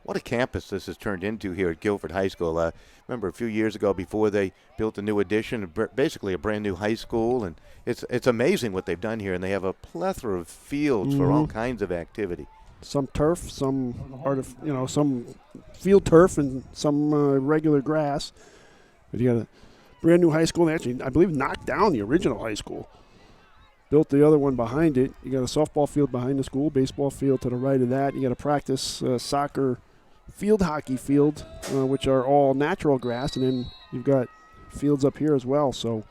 What a campus this has turned into here at Guilford High School. Remember a few years ago before they built a new addition, basically a brand new high school, and it's amazing what they've done here, and they have a plethora of fields for all kinds of activity. some turf, some some field turf, and some regular grass. But you got a brand new high school. They actually, I believe, knocked down the original high school. Built the other one behind it. You got a softball field behind the school, baseball field to the right of that. You got a practice soccer field hockey field, which are all natural grass, and then you've got fields up here as well. So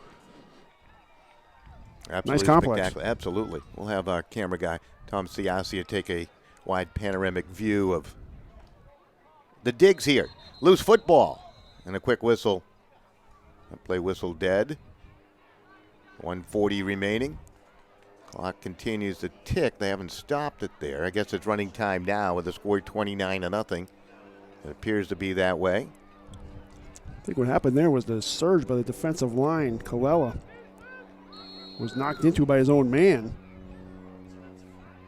absolutely nice complex. Spectacular. Absolutely. We'll have our camera guy, Tom Siasia, take a wide panoramic view of the digs here. Loose football and a quick whistle. Play whistle dead. 1:40 remaining. Clock continues to tick. They haven't stopped it there. I guess it's running time now with the score 29-0. It appears to be that way. I think what happened there was the surge by the defensive line. Colella was knocked into by his own man.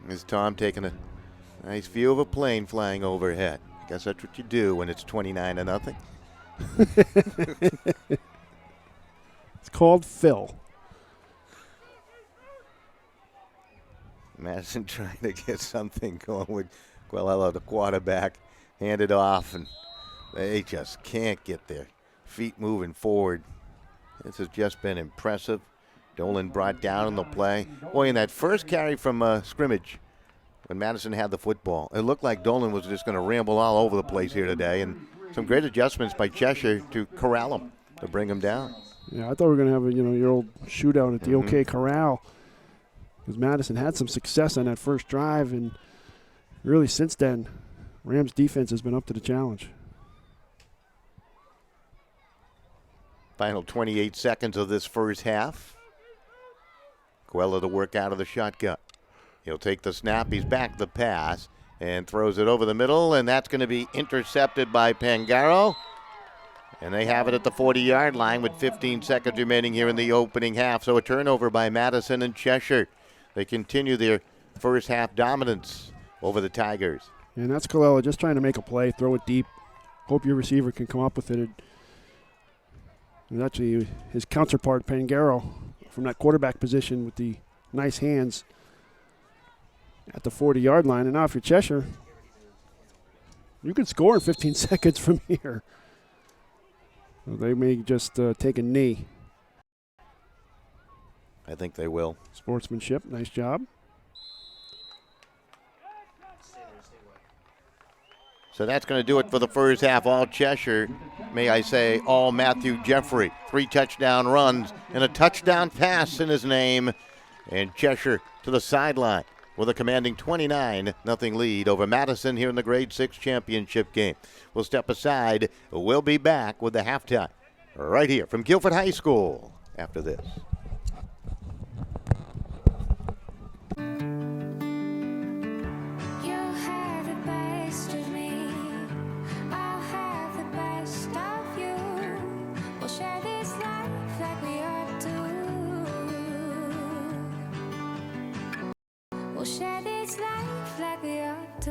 Is Tom taking a nice view of a plane flying overhead? I guess that's what you do when it's 29-0. It's called Phil. Madison trying to get something going with Guilford, the quarterback, hand it off, and they just can't get their feet moving forward. This has just been impressive. Dolan brought down in the play. Boy, in that first carry from scrimmage, when Madison had the football, it looked like Dolan was just going to ramble all over the place here today, and some great adjustments by Cheshire to corral him, to bring him down. Yeah, I thought we were going to have your old shootout at the OK Corral, because Madison had some success on that first drive, and really since then, Rams defense has been up to the challenge. Final 28 seconds of this first half. Guello to work out of the shotgun. He'll take the snap. He's back the pass and throws it over the middle, and that's going to be intercepted by Pangaro. And they have it at the 40-yard line with 15 seconds remaining here in the opening half. So a turnover by Madison and Cheshire. They continue their first half dominance over the Tigers. And that's Colella just trying to make a play, throw it deep. Hope your receiver can come up with it. And actually his counterpart, Pangaro, from that quarterback position with the nice hands at the 40-yard line. And now if you're Cheshire, you can score in 15 seconds from here. So they may just take a knee. I think they will. Sportsmanship, nice job. So that's going to do it for the first half. All Cheshire, may I say, all Matthew Jeffrey. 3 touchdown runs and a touchdown pass in his name. And Cheshire to the sideline with a commanding 29-0 lead over Madison here in the Grade 6 championship game. We'll step aside. We'll be back with the halftime right here from Guilford High School after this. Share this life like we ought to.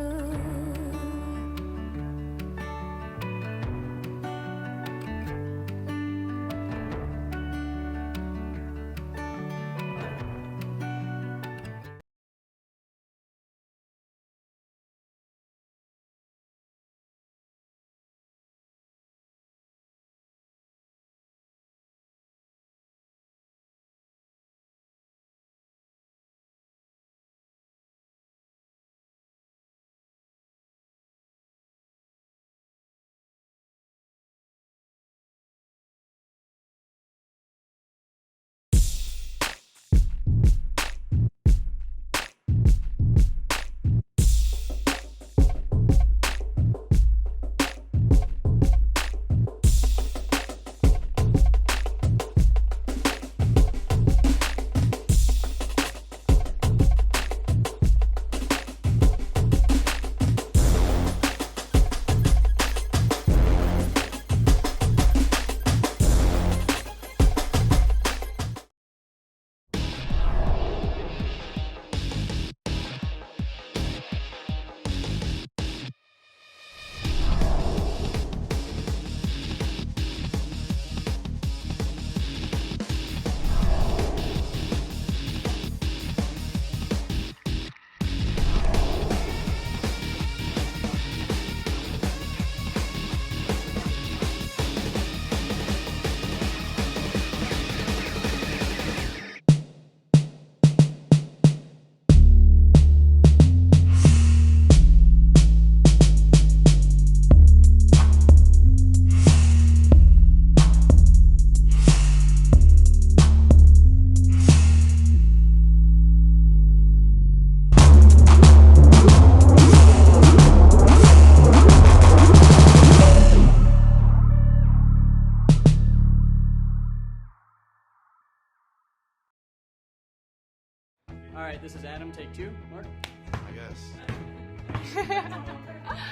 right, this is Adam. Take 2. Mark? I guess.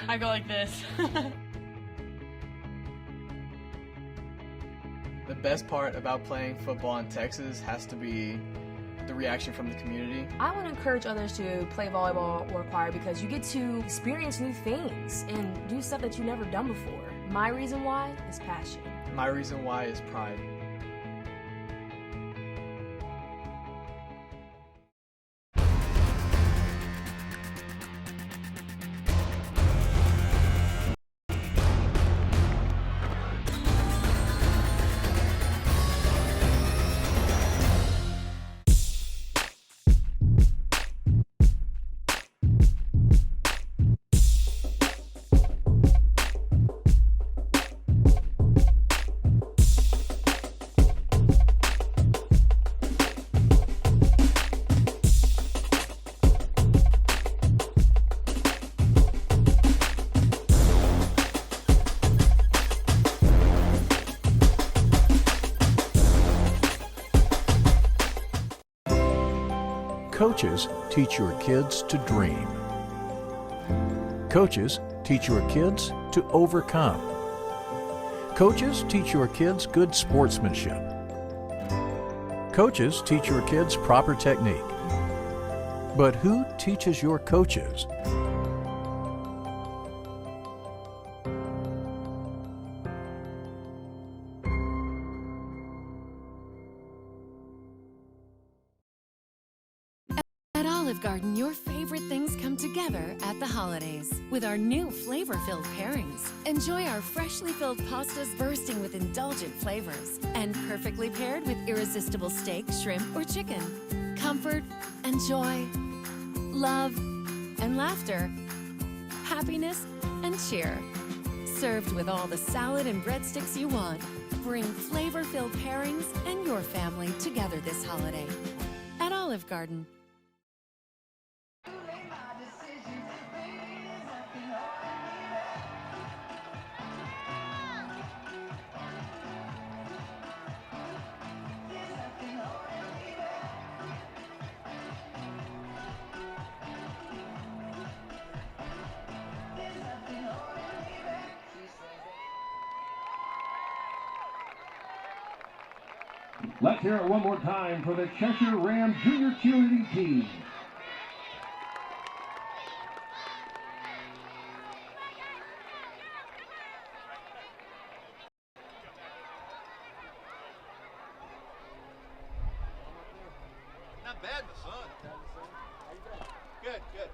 I go like this. The best part about playing football in Texas has to be the reaction from the community. I want to encourage others to play volleyball or choir because you get to experience new things and do stuff that you've never done before. My reason why is passion. My reason why is pride. Coaches teach your kids to dream. Coaches teach your kids to overcome. Coaches teach your kids good sportsmanship. Coaches teach your kids proper technique. But who teaches your coaches? At Olive Garden, your favorite things come together at the holidays with our new flavor-filled pairings. Enjoy our freshly filled pastas bursting with indulgent flavors and perfectly paired with irresistible steak, shrimp, or chicken. Comfort and joy, love and laughter, happiness and cheer. Served with all the salad and breadsticks you want. Bring flavor-filled pairings and your family together this holiday at Olive Garden. Let's hear it one more time for the Cheshire Ram Junior Cheerleading Team. Not bad, my son. Good, good.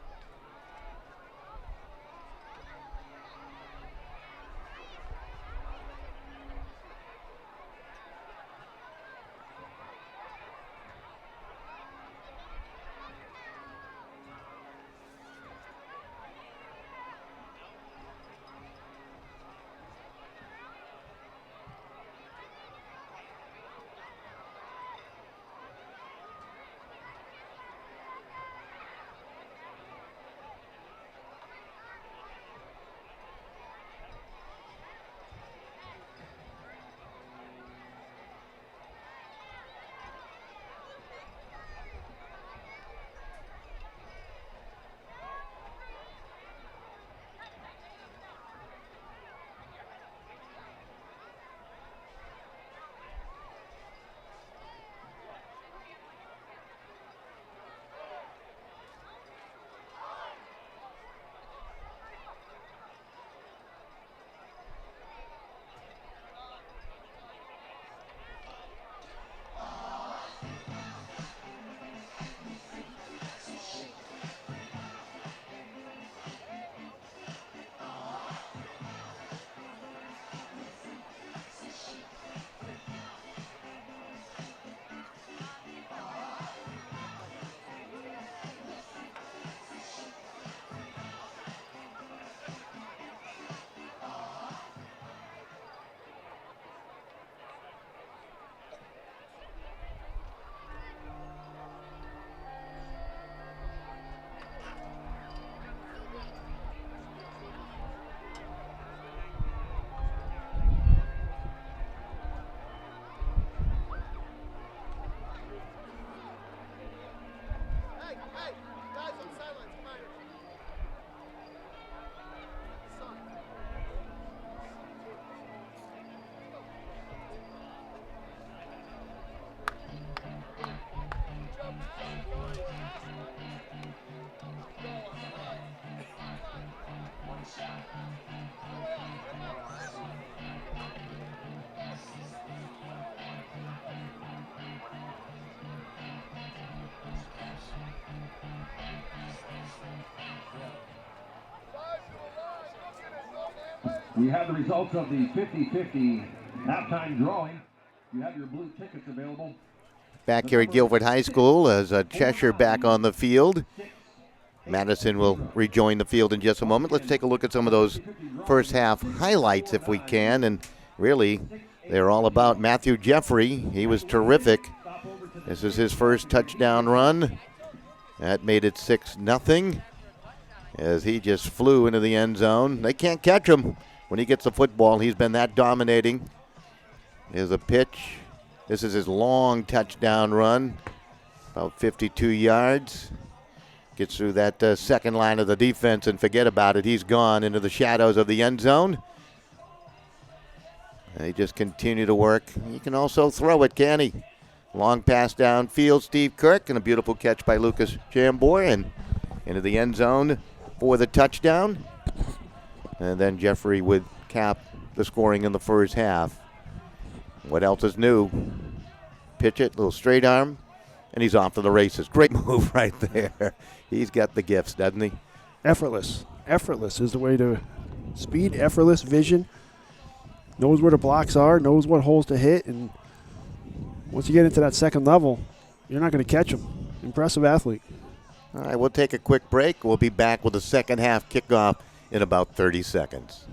We have the results of the 50-50 halftime drawing. You have your blue tickets available. Back here at Guilford High School as Cheshire back on the field. Madison will rejoin the field in just a moment. Let's take a look at some of those first half highlights if we can. And really, they're all about Matthew Jeffrey. He was terrific. This is his first touchdown run. That made it 6-0 as he just flew into the end zone. They can't catch him when he gets the football. He's been that dominating. Here's a pitch. This is his long touchdown run, about 52 yards. Gets through that second line of the defense and forget about it. He's gone into the shadows of the end zone. And they just continue to work. He can also throw it, can he? Long pass downfield, Steve Kirk, and a beautiful catch by Lucas Chambor, and into the end zone for the touchdown. And then Jeffrey would cap the scoring in the first half. What else is new? Pitch it, little straight arm, and he's off to the races. Great move right there. He's got the gifts, doesn't he? Effortless. Effortless is the way to speed, effortless vision. Knows where the blocks are, knows what holes to hit, and once you get into that second level, you're not going to catch him. Impressive athlete. All right, we'll take a quick break. We'll be back with the second half kickoff in about 30 seconds.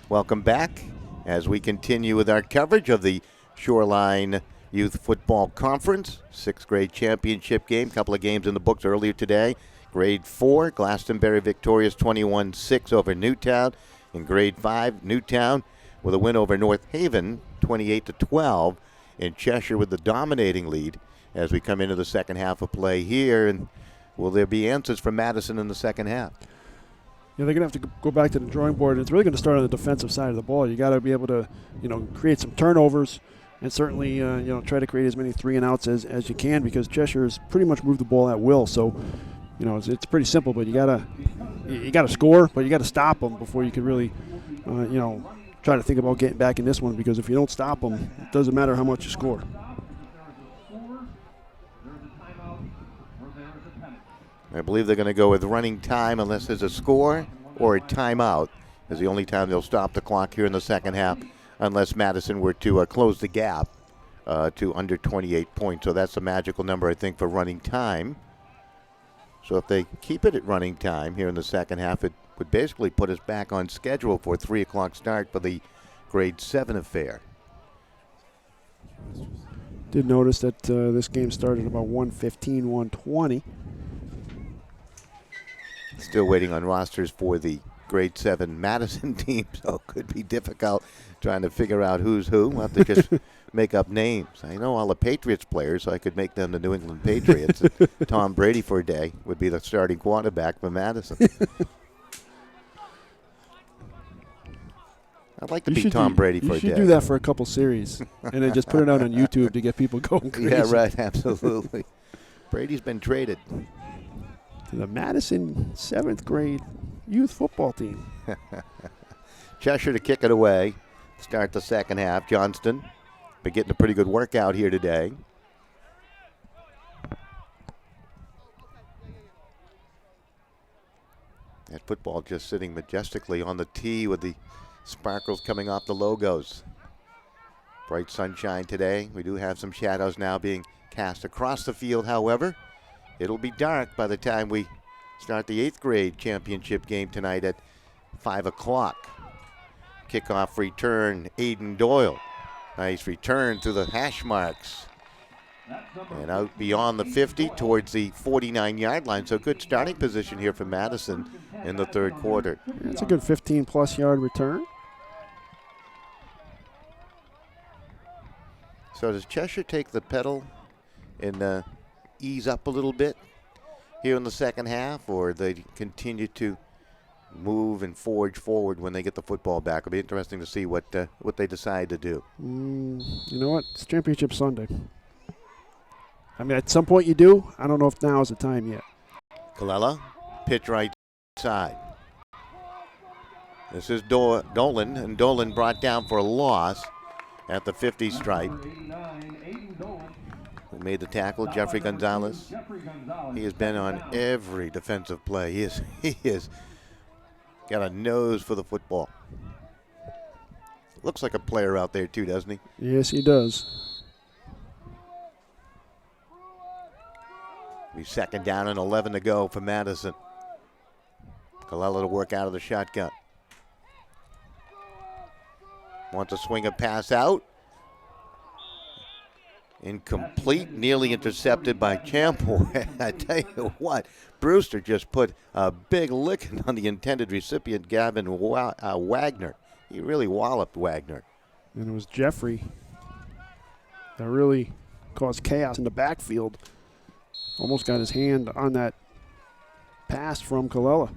Welcome back as we continue with our coverage of the Shoreline Youth Football Conference 6th grade championship game. Couple of games in the books earlier today. Grade 4, Glastonbury victorious 21-6 over Newtown. In grade 5, Newtown with a win over North Haven 28-12. In Cheshire with the dominating lead as we come into the second half of play here. And will there be answers for Madison in the second half? They're going to have to go back to the drawing board. It's really going to start on the defensive side of the ball. You got to be able to, create some turnovers and certainly, try to create as many 3-and-outs as you can, because Cheshire has pretty much moved the ball at will. So, it's pretty simple, but you got to score, but you got to stop them before you can really, try to think about getting back in this one, because if you don't stop them, it doesn't matter how much you score. I believe they're going to go with running time unless there's a score, or a timeout is the only time they'll stop the clock here in the second half, unless Madison were to close the gap to under 28 points. So that's a magical number, I think, for running time. So if they keep it at running time here in the second half, it would basically put us back on schedule for a 3 o'clock start for the grade 7 affair. Did notice that this game started about 1:15, 1:20. Still waiting on rosters for the grade 7 Madison team, so it could be difficult trying to figure out who's who. We'll have to just make up names. I know all the Patriots players, so I could make them the New England Patriots. Tom Brady for a day would be the starting quarterback for Madison. I'd like to be Tom Brady for a day. You should do that for a couple series and then just put it out on YouTube to get people going crazy. Yeah, right, absolutely. Brady's been traded to the Madison 7th grade youth football team. Cheshire to kick it away. Start the second half. Johnston been getting a pretty good workout here today. That football just sitting majestically on the tee with the sparkles coming off the logos. Bright sunshine today. We do have some shadows now being cast across the field, however. It'll be dark by the time we start the 8th grade championship game tonight at 5 o'clock. Kickoff return, Aiden Doyle. Nice return through the hash marks. And out beyond the 50 towards the 49-yard line. So good starting position here for Madison in the third quarter. That's a good 15-plus yard return. So does Cheshire take the pedal and ease up a little bit here in the second half, or they continue to move and forge forward when they get the football back. It'll be interesting to see what they decide to do. You know what? It's Championship Sunday. I mean, at some point you do. I don't know if now is the time yet. Colella, pitch right side. This is Dolan, and Dolan brought down for a loss at the 50 stripe. Who made the tackle? Jeffrey Gonzalez. He has been on every defensive play. He is got a nose for the football. Looks like a player out there too, doesn't he? Yes, he does. Be second down and 11 to go for Madison. Colella to work out of the shotgun. Wants to swing a pass out. Incomplete, nearly intercepted by Champo. I tell you what, Brewster just put a big licking on the intended recipient, Gavin Wagner. He really walloped Wagner. And it was Jeffrey that really caused chaos in the backfield. Almost got his hand on that pass from Colella.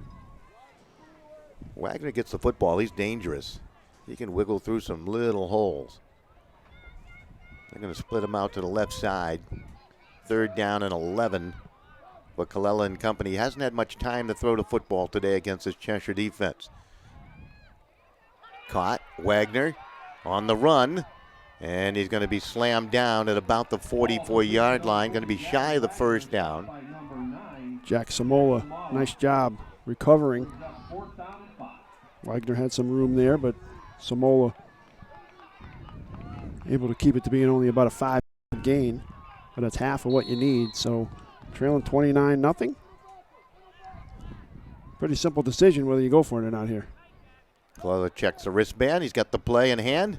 Wagner gets the football. He's dangerous. He can wiggle through some little holes. They're going to split him out to the left side. Third down and 11. But Colella and company hasn't had much time to throw the football today against this Cheshire defense. Caught. Wagner on the run. And he's going to be slammed down at about the 44-yard line. Going to be shy of the first down. Jack Samola, nice job recovering. Wagner had some room there, but Samola able to keep it to being only about a 5 gain. But that's half of what you need. So trailing 29-0. Pretty simple decision whether you go for it or not here. Colella checks the wristband. He's got the play in hand.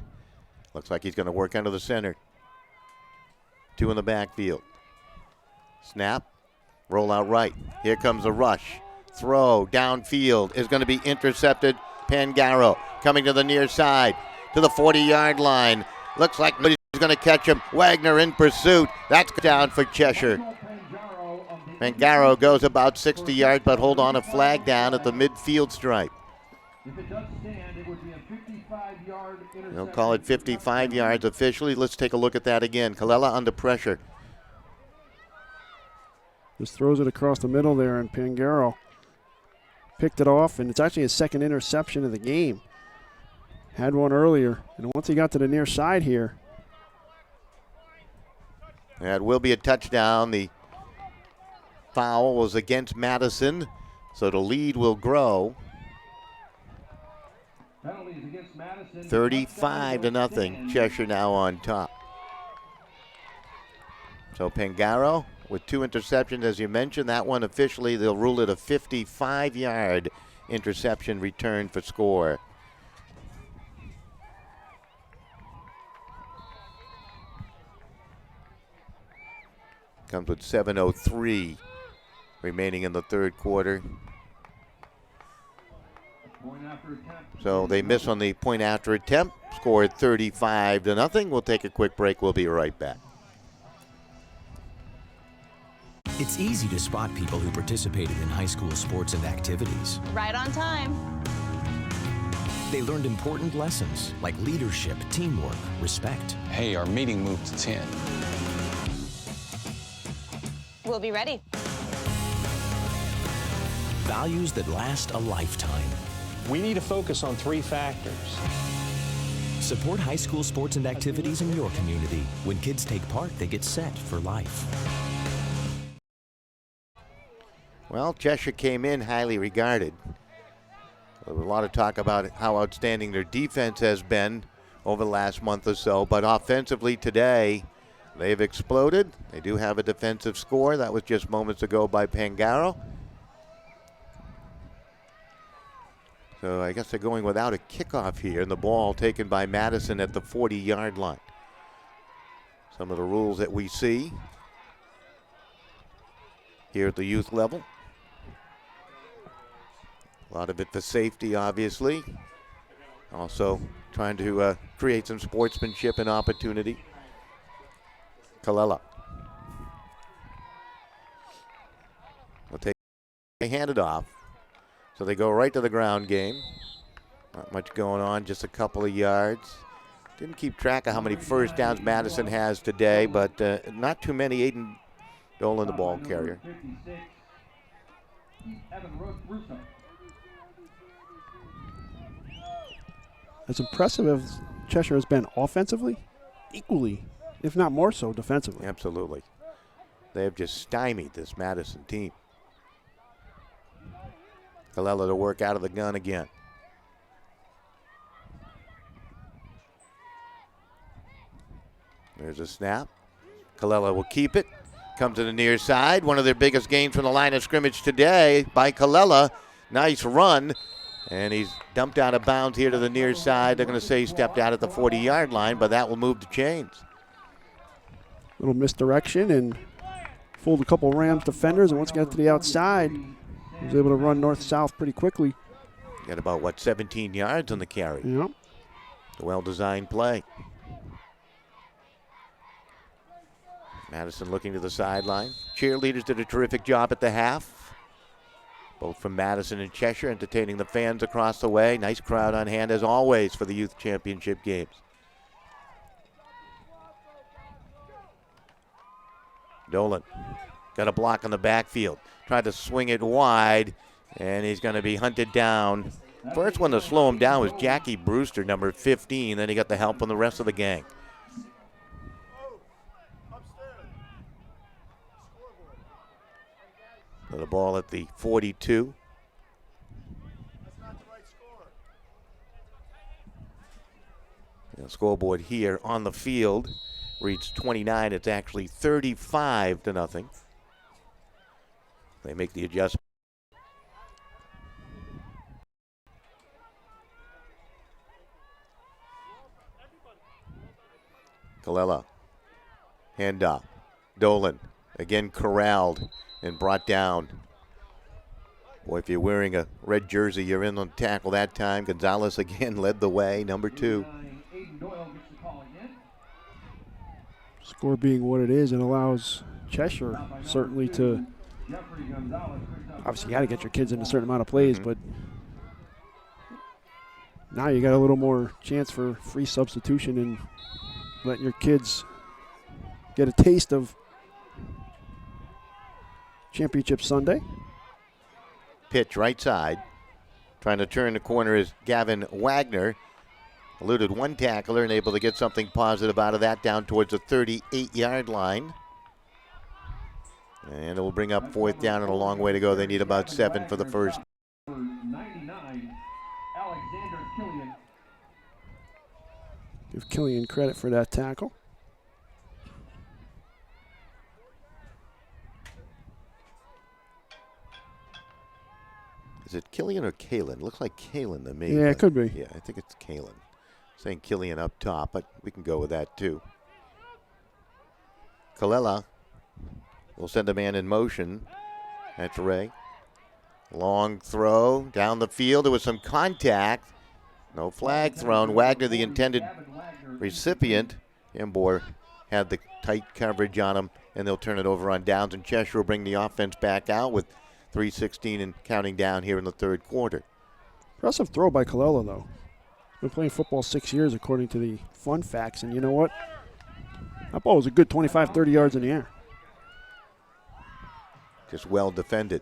Looks like he's going to work under the center. 2 in the backfield. Snap. Roll out right. Here comes a rush. Throw downfield is going to be intercepted. Pangaro coming to the near side to the 40-yard line. Looks like nobody's going to catch him. Wagner in pursuit. That's down for Cheshire. Pangaro goes about 60 yards, but hold on, a flag down at the midfield stripe. If it does stand, it would be a 55-yard interception. They'll call it 55 yards officially. Let's take a look at that again. Colella under pressure. Just throws it across the middle there, and Pangaro picked it off, and it's actually his second interception of the game. Had one earlier, and once he got to the near side here. That will be a touchdown. The foul was against Madison, so the lead will grow. 35-0. Cheshire now on top. So Pangaro with 2 interceptions, as you mentioned. That one officially, they'll rule it a 55-yard interception return for score. Comes with 7:03 remaining in the third quarter. So they miss on the point after attempt, scored 35-0. We'll take a quick break. We'll be right back. It's easy to spot people who participated in high school sports and activities. Right on time. They learned important lessons like leadership, teamwork, respect. Hey, our meeting moved to 10. We'll be ready. Values that last a lifetime. We need to focus on 3 factors. Support high school sports and activities in your community. When kids take part, they get set for life. Well, Cheshire came in highly regarded. There was a lot of talk about how outstanding their defense has been over the last month or so, but offensively today, they've exploded. They do have a defensive score. That was just moments ago by Pangaro. So I guess they're going without a kickoff here, and the ball taken by Madison at the 40-yard line. Some of the rules that we see here at the youth level. A lot of it for safety, obviously. Also trying to create some sportsmanship and opportunity. Colella. They hand it off. So they go right to the ground game. Not much going on, just a couple of yards. Didn't keep track of how many first downs Madison has today, but not too many. Aiden Dolan, the ball carrier. As impressive as Cheshire has been offensively, equally, if not more so, defensively. Absolutely. They have just stymied this Madison team. Colella to work out of the gun again. There's a snap. Colella will keep it. Comes to the near side. One of their biggest gains from the line of scrimmage today by Colella. Nice run. And he's dumped out of bounds here to the near side. They're going to say he stepped out at the 40-yard line, but that will move the chains. Little misdirection and fooled a couple Rams defenders, and once he got to the outside, he was able to run north-south pretty quickly. Got about, 17 yards on the carry. Yep. A well-designed play. Madison looking to the sideline. Cheerleaders did a terrific job at the half. Both from Madison and Cheshire, entertaining the fans across the way. Nice crowd on hand, as always, for the youth championship games. Dolan got a block on the backfield. Tried to swing it wide, and he's going to be hunted down. First one to slow him down was Jackie Brewster, number 15. Then he got the help from the rest of the gang. So the ball at the 42. The scoreboard here on the field reads 29. It's actually 35-0. They make the adjustment. Colella, handoff. Dolan again corralled and brought down. Boy, if you're wearing a red jersey, you're in on tackle that time. Gonzalez again led the way, number 2. Score being what it is, it allows Cheshire certainly to, obviously you got to get your kids in a certain amount of plays, but now you got a little more chance for free substitution and letting your kids get a taste of Championship Sunday. Pitch right side. Trying to turn the corner is Gavin Wagner. Eluded one tackler and able to get something positive out of that down towards the 38-yard line. And it will bring up 4th down and a long way to go. They need about 7 for the first. 99, Alexander Killian. Give Killian credit for that tackle. Is it Killian or Kalen? Looks like Kalen to me. Yeah, it could be. Yeah, I think it's Kalen. Saying Killian up top, but we can go with that too. Colella will send a man in motion. That's Ray. Long throw down the field. There was some contact. No flag thrown. Wagner, the intended recipient. Ambor had the tight coverage on him, and they'll turn it over on downs, and Cheshire will bring the offense back out with 3:16 and counting down here in the third quarter. Impressive throw by Colella, though. Been playing football 6 years, according to the fun facts, and you know what? That ball was a good 25, 30 yards in the air. Just well defended.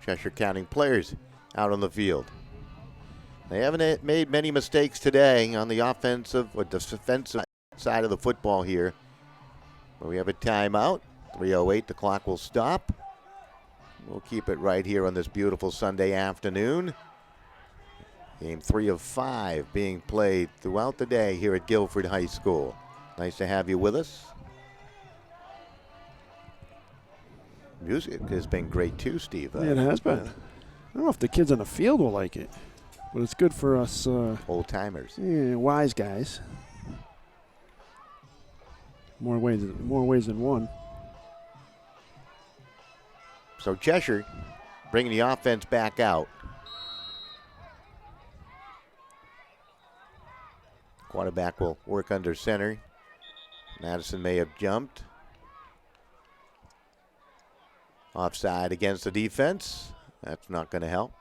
Cheshire counting players out on the field. They haven't made many mistakes today on the offensive or defensive side of the football here. But we have a timeout. 3:08, the clock will stop. We'll keep it right here on this beautiful Sunday afternoon. Game 3 of 5 being played throughout the day here at Guilford High School. Nice to have you with us. Music has been great too, Steve. Yeah, it has been. I don't know if the kids on the field will like it, but it's good for us. Old timers. Yeah, wise guys. More ways than one. So Cheshire bringing the offense back out. Quarterback will work under center. Madison may have jumped. Offside against the defense. That's not going to help.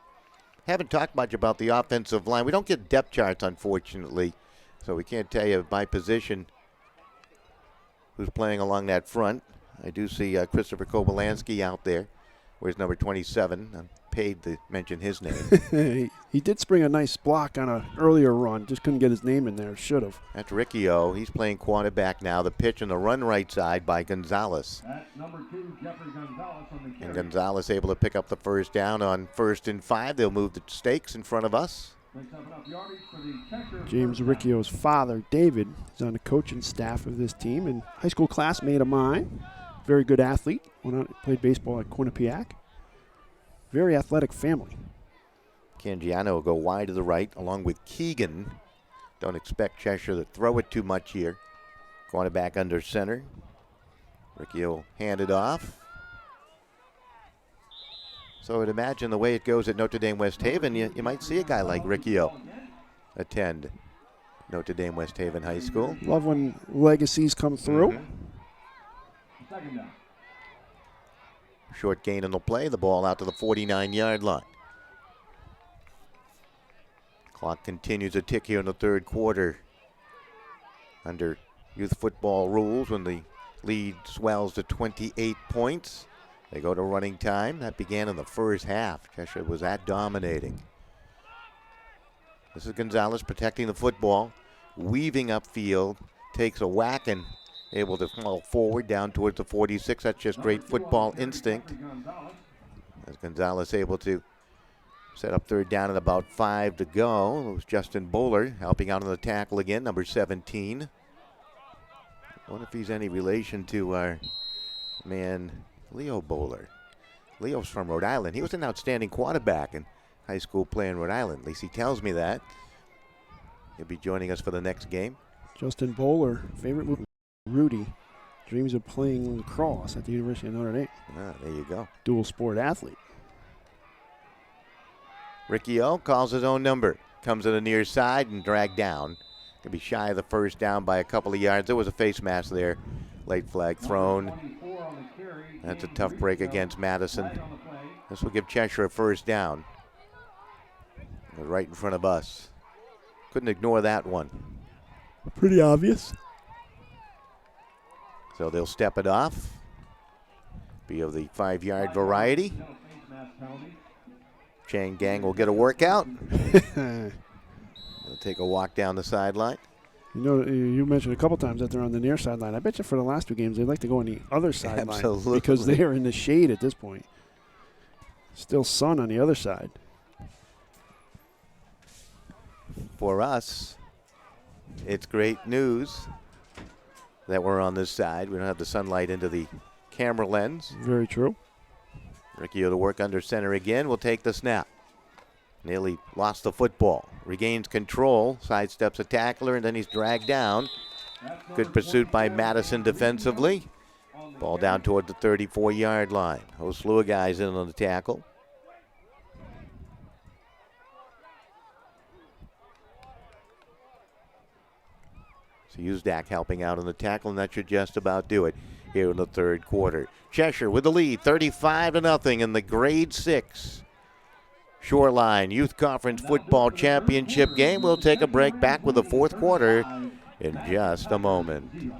Haven't talked much about the offensive line. We don't get depth charts, unfortunately, so we can't tell you by position who's playing along that front. I do see Christopher Kobolansky out there. Where's number 27? I'm paid to mention his name. He did spring a nice block on an earlier run. Just couldn't get his name in there. Should have. That's Riccio. He's playing quarterback now. The pitch on the run right side by Gonzalez. That's number 2, Jeffrey Gonzalez on the carry. And Gonzalez able to pick up the first down on 1st and 5. They'll move the stakes in front of us. James Riccio's father, David, is on the coaching staff of this team and high school classmate of mine. Very good athlete. Went out and played baseball at Quinnipiac. Very athletic family. Cangiano will go wide to the right along with Keegan. Don't expect Cheshire to throw it too much here. Quarterback under center. Riccio will hand it off. So I'd imagine the way it goes at Notre Dame West Haven, you might see a guy like Riccio attend Notre Dame West Haven High School. Love when legacies come through. Second down. Short gain on the play. The ball out to the 49-yard line. Clock continues to tick here in the third quarter. Under youth football rules, when the lead swells to 28 points, they go to running time. That began in the first half. Cheshire was that dominating. This is Gonzalez protecting the football, weaving upfield, takes a whack and able to fall forward down towards the 46. That's just great football instinct. As Gonzalez able to set up third down and about 5 to go. It was Justin Bowler helping out on the tackle again, number 17. I wonder if he's any relation to our man Leo Bowler. Leo's from Rhode Island. He was an outstanding quarterback in high school play in Rhode Island. At least he tells me that. He'll be joining us for the next game. Justin Bowler, favorite movie, Rudy, dreams of playing lacrosse at the University of Notre Dame. Ah, there you go. Dual sport athlete. Riccio calls his own number. Comes to the near side and dragged down. Could be shy of the first down by a couple of yards. There was a face mask there. Late flag thrown. That's a tough break against Madison. This will give Cheshire a first down. Right in front of us. Couldn't ignore that one. Pretty obvious. So they'll step it off. Be of the 5-yard variety. Chang Gang will get a workout. They'll take a walk down the sideline. You know, you mentioned a couple times that they're on the near sideline. I bet you for the last 2 games, they'd like to go on the other sideline. Absolutely. Because they're in the shade at this point. Still sun on the other side. For us, it's great news that we're on this side. We don't have the sunlight into the camera lens. Very true. Riccio to work under center again. Will take the snap. Nearly lost the football. Regains control. Sidesteps a tackler, and then he's dragged down. Good pursuit by Madison defensively. Ball down toward the 34-yard line. Whole slew of guys in on the tackle. So Uzdak helping out on the tackle, and that should just about do it here in the third quarter. Cheshire with the lead, 35-0 in the grade 6 Shoreline Youth Conference Football Championship game. We'll take a break, back with the fourth quarter in just a moment.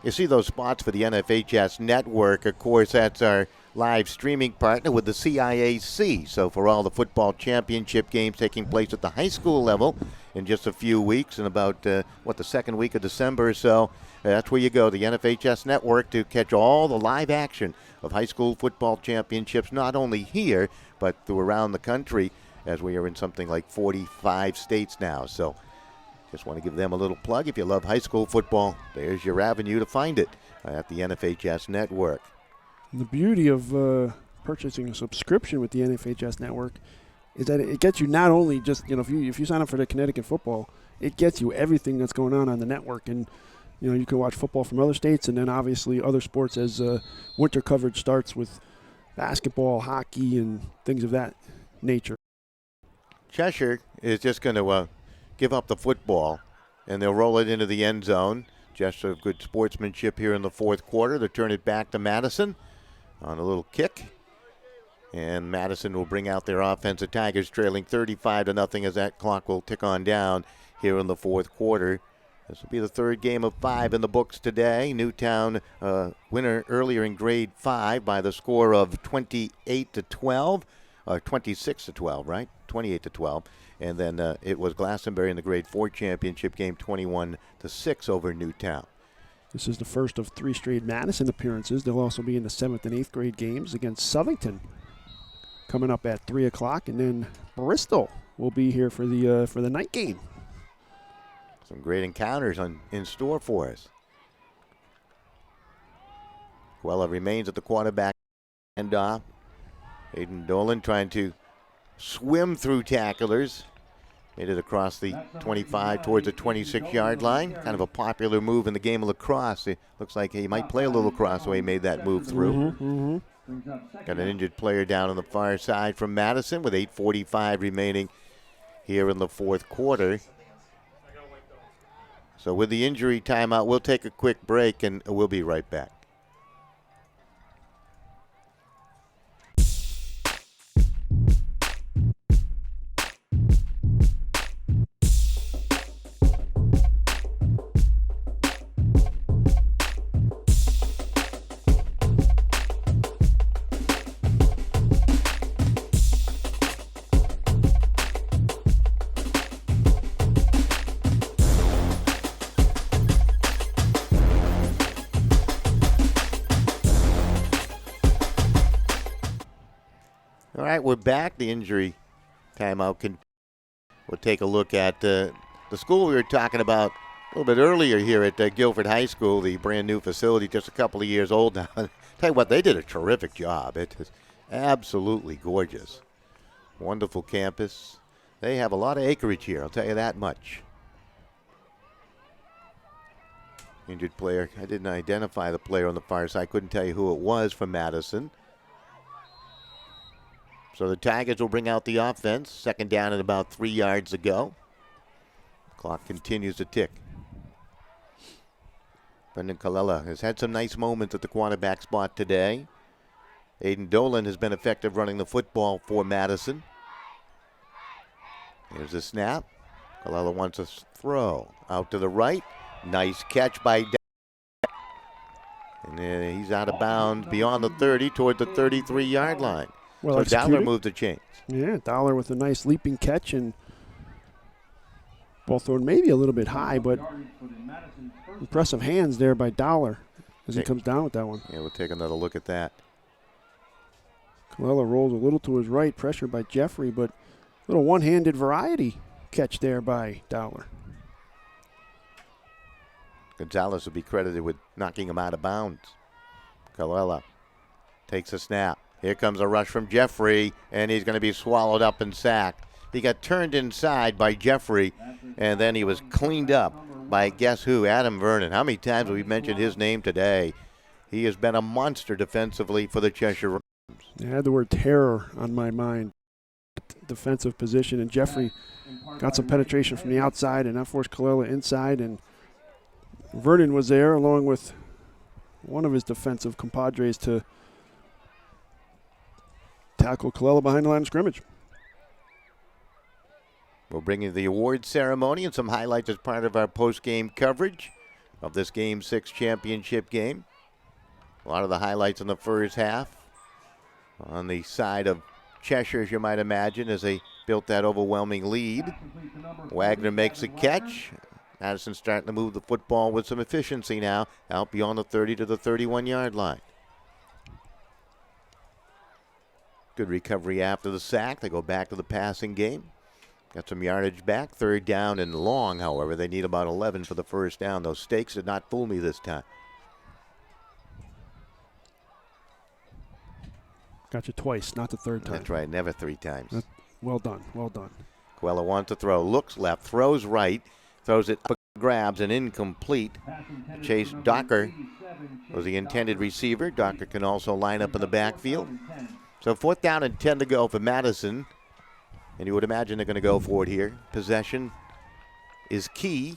You see those spots for the NFHS network. Of course, that's our live streaming partner with the CIAC. So for all the football championship games taking place at the high school level in just a few weeks, in about, the second week of December or so, that's where you go, the NFHS network, to catch all the live action of high school football championships, not only here, but through around the country, as we are in something like 45 states now. So just want to give them a little plug. If you love high school football, there's your avenue to find it at the NFHS network. And the beauty of purchasing a subscription with the NFHS network is that it gets you not only just, if you sign up for the Connecticut football, it gets you everything that's going on the network. And, you can watch football from other states and then obviously other sports as winter coverage starts with basketball, hockey, and things of that nature. Cheshire is just going to give up the football, and they'll roll it into the end zone. Gesture of good sportsmanship here in the fourth quarter to turn it back to Madison on a little kick. And Madison will bring out their offense. The Tigers trailing 35-0 as that clock will tick on down here in the fourth quarter. This will be the third game of 5 in the books today. Newtown winner earlier in grade 5 by the score of 28-12, or 26-12, right? 28-12. And then it was Glastonbury in the grade 4 championship game, 21-6 over Newtown. This is the first of 3 straight Madison appearances. They'll also be in the 7th and 8th grade games against Southington coming up at 3 o'clock, and then Bristol will be here for the night game. Some great encounters in store for us. Guella remains at the quarterback handoff. Aiden Dolan trying to swim through tacklers. Made it across the 25 towards the 26-yard line. Kind of a popular move in the game of lacrosse. It looks like he might play a little lacrosse the way he made that move through. Got an injured player down on the far side from Madison with 8:45 remaining here in the fourth quarter. So with the injury timeout, we'll take a quick break and we'll be right back. All right, we're back. The injury timeout. We'll take a look at the school we were talking about a little bit earlier here at Guilford High School, the brand new facility, just a couple of years old now. Tell you what, they did a terrific job. It is absolutely gorgeous. Wonderful campus. They have a lot of acreage here, I'll tell you that much. Injured player. I didn't identify the player on the far side. Couldn't tell you who it was from Madison. So the Tigers will bring out the offense. Second down and about 3 yards to go. Clock continues to tick. Brendan Colella has had some nice moments at the quarterback spot today. Aiden Dolan has been effective running the football for Madison. Here's the snap. Colella wants a throw. Out to the right. Nice catch by and then he's out of bounds beyond the 30 toward the 33-yard line. Well, so Dollar moved the chains. Yeah, Dollar with a nice leaping catch and ball thrown maybe a little bit high, but impressive hands there by Dollar as he comes down with that one. Yeah, we'll take another look at that. Colella rolls a little to his right, pressured by Jeffrey, but a little one-handed variety catch there by Dollar. Gonzalez will be credited with knocking him out of bounds. Colella takes a snap. Here comes a rush from Jeffrey, and he's going to be swallowed up and sacked. He got turned inside by Jeffrey, and then he was cleaned up by guess who? Adam Vernon. How many times have we mentioned his name today? He has been a monster defensively for the Cheshire Rams. I had the word terror on my mind. Defensive position, and Jeffrey got some penetration from the outside, and that forced Colella inside, and Vernon was there along with one of his defensive compadres to tackle Colella behind the line of scrimmage. We'll bring you the award ceremony and some highlights as part of our post-game coverage of this Game 6 championship game. A lot of the highlights in the first half on the side of Cheshire, as you might imagine, as they built that overwhelming lead. Wagner makes a catch. Madison starting to move the football with some efficiency now, out beyond the 30 to the 31-yard line. Good recovery after the sack. They go back to the passing game. Got some yardage back. Third down and long, however. They need about 11 for the first down. Those stakes did not fool me this time. Got you twice, not the third time. That's right, never 3 times. Well done, well done. Coelho wants to throw, looks left, throws right, throws it, grabs, and incomplete. Chase Docker was the intended receiver. Docker can also line up in the backfield. So 4th down and 10 to go for Madison. And you would imagine they're going to go for it here. Possession is key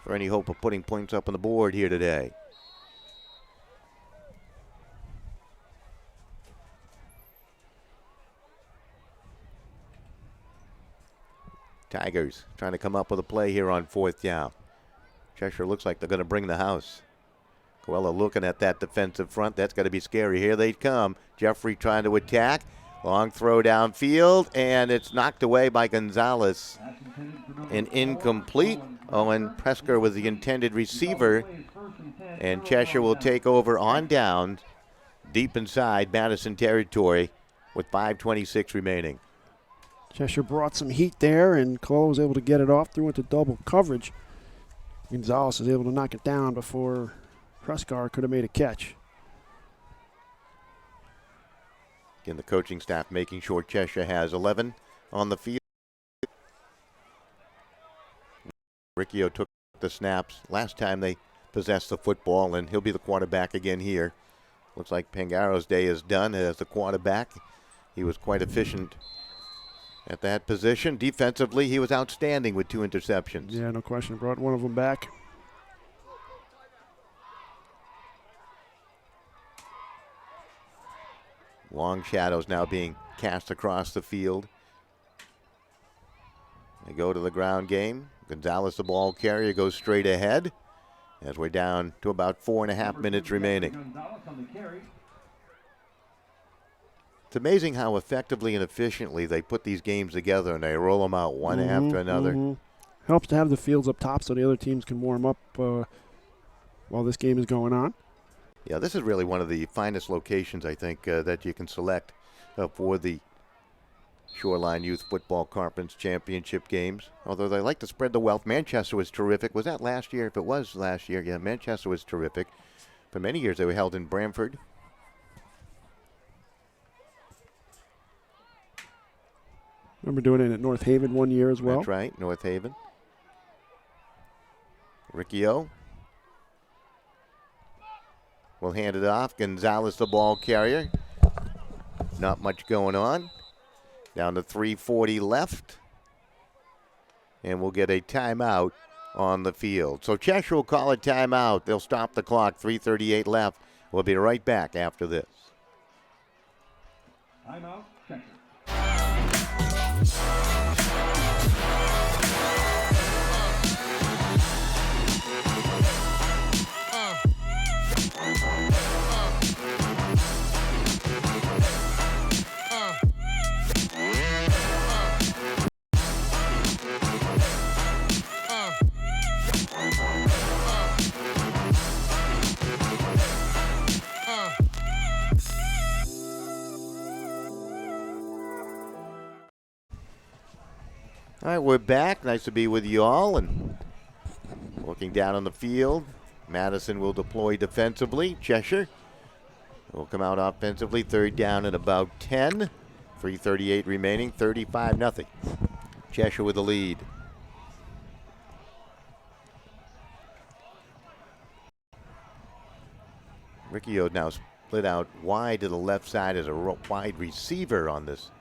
for any hope of putting points up on the board here today. Tigers trying to come up with a play here on 4th down. Cheshire looks like they're going to bring the house. Coelho looking at that defensive front. That's going to be scary. Here they come. Jeffrey trying to attack. Long throw downfield, and it's knocked away by Gonzalez. And incomplete. Owen Presker was the intended receiver. And Cheshire will take over on downs deep inside Madison territory with 5:26 remaining. Cheshire brought some heat there, and Coelho was able to get it off, threw into double coverage. Gonzalez was able to knock it down before Presker could have made a catch. Again, the coaching staff making sure Cheshire has 11 on the field. Riccio took the snaps last time they possessed the football, and he'll be the quarterback again here. Looks like Pangaro's day is done as the quarterback. He was quite efficient at that position. Defensively, he was outstanding with 2 interceptions. Yeah, no question. Brought one of them back. Long shadows now being cast across the field. They go to the ground game. Gonzalez, the ball carrier, goes straight ahead as we're down to about 4.5 minutes remaining. It's amazing how effectively and efficiently they put these games together and they roll them out one after another. Helps to have the fields up top so the other teams can warm up while this game is going on. Yeah, this is really one of the finest locations, I think, that you can select for the Shoreline Youth Football Conference Championship games. Although they like to spread the wealth. Manchester was terrific. Was that last year? If it was last year, yeah, Manchester was terrific. For many years, they were held in Brantford. Remember doing it at North Haven one year as well. That's right, North Haven. Riccio will hand it off. Gonzalez, the ball carrier. Not much going on. Down to 3:40 left. And we'll get a timeout on the field. So Cheshire will call a timeout. They'll stop the clock. 3:38 left. We'll be right back after this. Timeout, Cheshire. All right, we're back. Nice to be with you all. And looking down on the field, Madison will deploy defensively. Cheshire will come out offensively. 3rd down and about 10. 3:38 remaining. 35-0. Cheshire with the lead. Riccio now split out wide to the left side as a wide receiver on this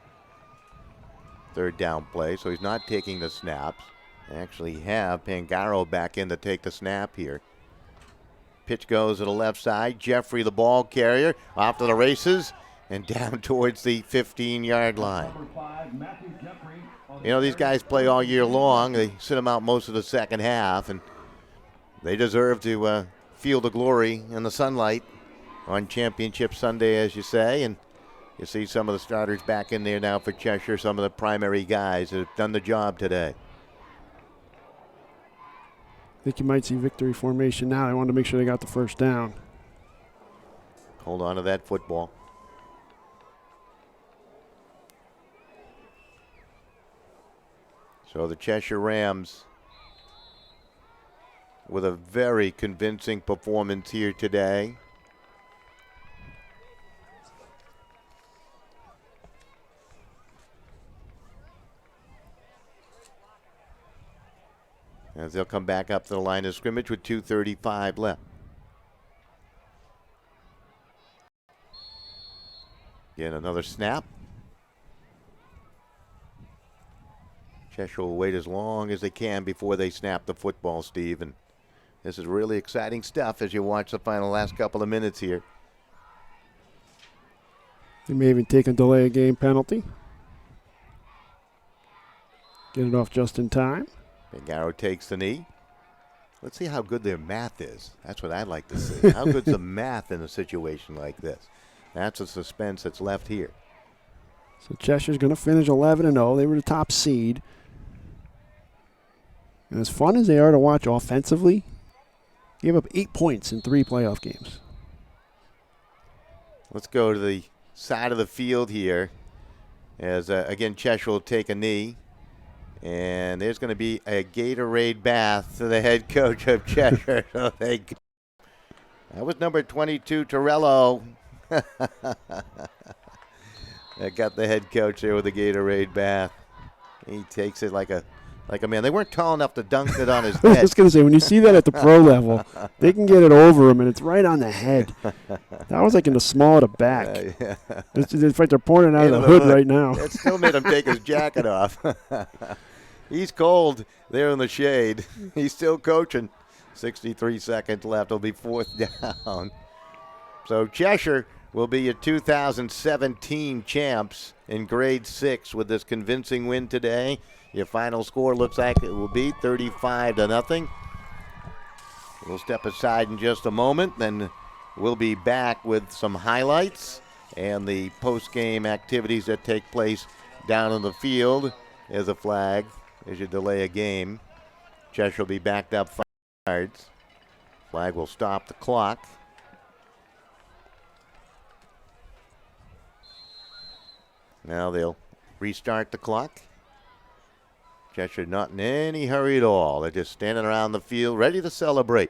3rd down play, so he's not taking the snaps. They actually have Pangaro back in to take the snap here. Pitch goes to the left side. Jeffrey, the ball carrier, off to the races and down towards the 15-yard line. You know, these guys play all year long. They sit them out most of the second half, and they deserve to feel the glory in the sunlight on Championship Sunday, as you say. And you see some of the starters back in there now for Cheshire, some of the primary guys that have done the job today. I think you might see victory formation now. They wanted to make sure they got the 1st down. Hold on to that football. So the Cheshire Rams with a very convincing performance here today. as they'll come back up to the line of scrimmage with 2:35 left. Again, another snap. Cheshire will wait as long as they can before they snap the football, Steve. And this is really exciting stuff as you watch the final last couple of minutes here. They may even take a delay of game penalty. Get it off just in time. Big Arrow takes the knee. Let's see how good their math is. That's what I'd like to see. How good's the math in a situation like this? That's the suspense that's left here. So Cheshire's going to finish 11-0. They were the top seed. And as fun as they are to watch offensively, gave up 8 points in 3 playoff games. Let's go to the side of the field here as, again, Cheshire will take a knee. And there's going to be a Gatorade bath to the head coach of Cheshire. So that was number 22, Torello. That got the head coach there with a Gatorade bath. He takes it like a man. They weren't tall enough to dunk it on his head. I was just going to say, when you see that at the pro level, they can get it over him, and it's right on the head. That was like in the small of the back. Yeah. It's like they're pouring it out of the hood right now. It still made him take his jacket off. He's cold there in the shade. He's still coaching. 63 seconds left. It'll be 4th down. So Cheshire will be your 2017 champs in grade 6 with this convincing win today. Your final score looks like it will be 35-0. We'll step aside in just a moment, then we'll be back with some highlights and the post-game activities that take place down on the field. As a flag as you delay a game. Cheshire will be backed up 5 yards. Flag will stop the clock. Now they'll restart the clock. Cheshire not in any hurry at all. They're just standing around the field ready to celebrate.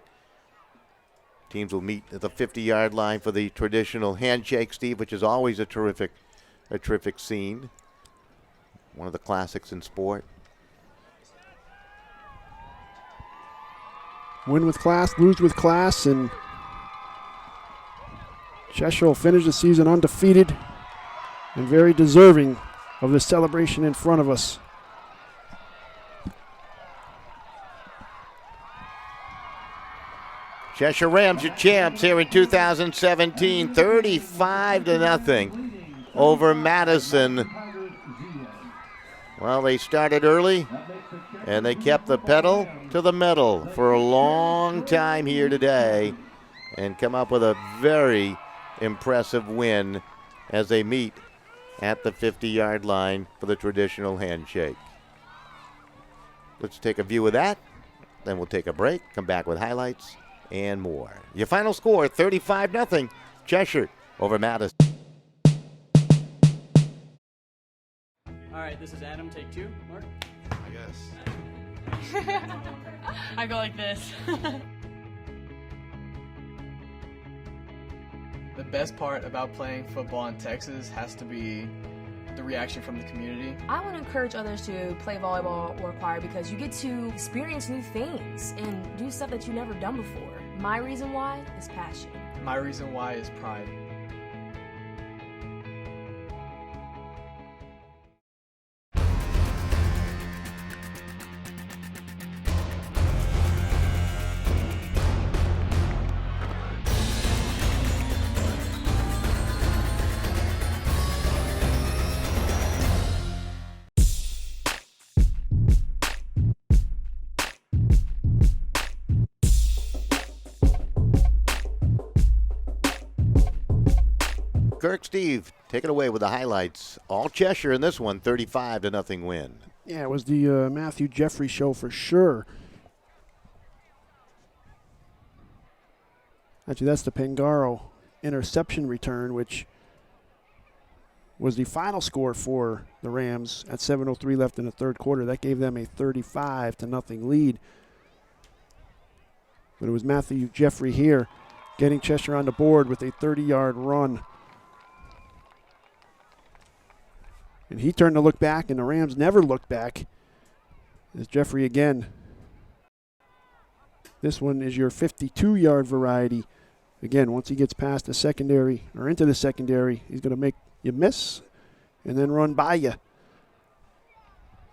Teams will meet at the 50-yard line for the traditional handshake, Steve, which is always a terrific scene. One of the classics in sport. Win with class, lose with class, and Cheshire will finish the season undefeated and very deserving of the celebration in front of us. Cheshire Rams, your champs here in 2017, 35-0 over Madison. Well, they started early, and they kept the pedal to the metal for a long time here today and come up with a very impressive win as they meet at the 50-yard line for the traditional handshake. Let's take a view of that, then we'll take a break, come back with highlights and more. Your final score, 35-0, Cheshire over Madison. All right, this is Adam, take 2. Mark? I guess. I go like this. The best part about playing football in Texas has to be the reaction from the community. I want to encourage others to play volleyball or choir because you get to experience new things and do stuff that you've never done before. My reason why is passion. My reason why is pride. Kirk, Steve, take it away with the highlights. All Cheshire in this one, 35-0 win. Yeah, it was the Matthew Jeffrey show for sure. Actually, that's the Pangaro interception return, which was the final score for the Rams at 7:03 left in the third quarter. That gave them a 35-0 lead. But it was Matthew Jeffrey here getting Cheshire on the board with a 30-yard run. And he turned to look back, and the Rams never looked back as Jeffrey again This one is your 52-yard variety. Again, once he gets past the secondary or into the secondary, he's going to make you miss and then run by you.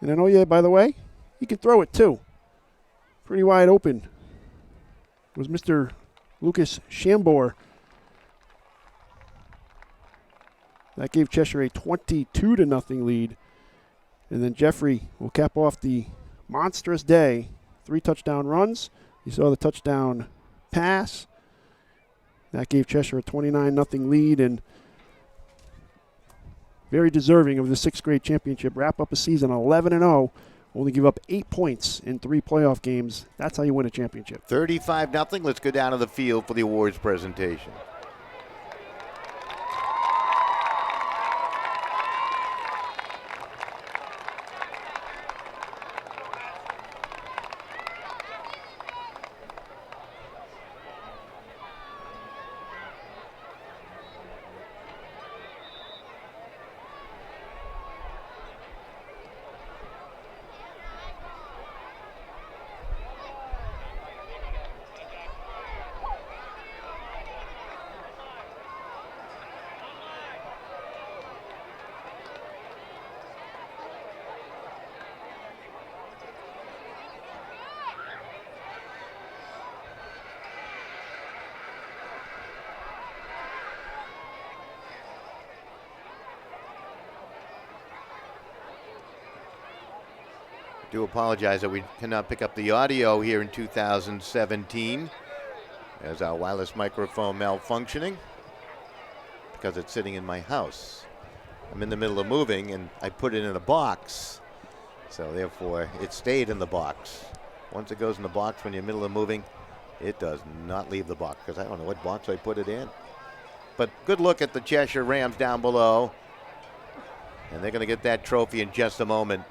And I know you, by the way, he can throw it too. Pretty wide open. It was Mr. Lucas Chambord. That gave Cheshire a 22-0 lead. And then Jeffrey will cap off the monstrous day. 3 touchdown runs. You saw the touchdown pass. That gave Cheshire a 29-0 lead and very deserving of the 6th grade championship. Wrap up a season 11-0. Only give up 8 points in 3 playoff games. That's how you win a championship. 35-0. Let's go down to the field for the awards presentation. Do apologize that we cannot pick up the audio here in 2017 as our wireless microphone malfunctioning because it's sitting in my house. I'm in the middle of moving and I put it in a box, so therefore it stayed in the box. Once it goes in the box when you're in the middle of moving, it does not leave the box because I don't know what box I put it in. But good look at the Cheshire Rams down below, and they're going to get that trophy in just a moment.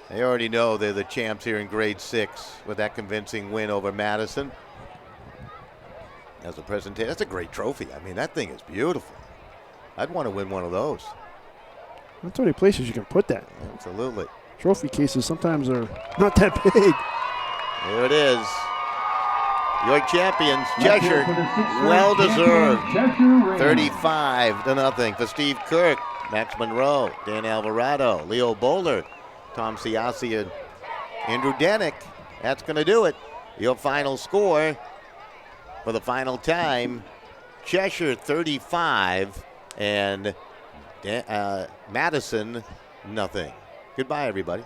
They already know they're the champs here in grade 6 with that convincing win over Madison. As a presentation, that's a great trophy. I mean, that thing is beautiful. I'd want to win one of those. Not too many places you can put that. Absolutely. Trophy cases sometimes are not that big. Here it is. Your champions, Cheshire, well deserved. 35-0 for Steve Kirk, Max Monroe, Dan Alvarado, Leo Bowler, Tom Siasi, and Andrew Denick. That's going to do it. Your final score for the final time, Cheshire 35 and Madison nothing. Goodbye, everybody.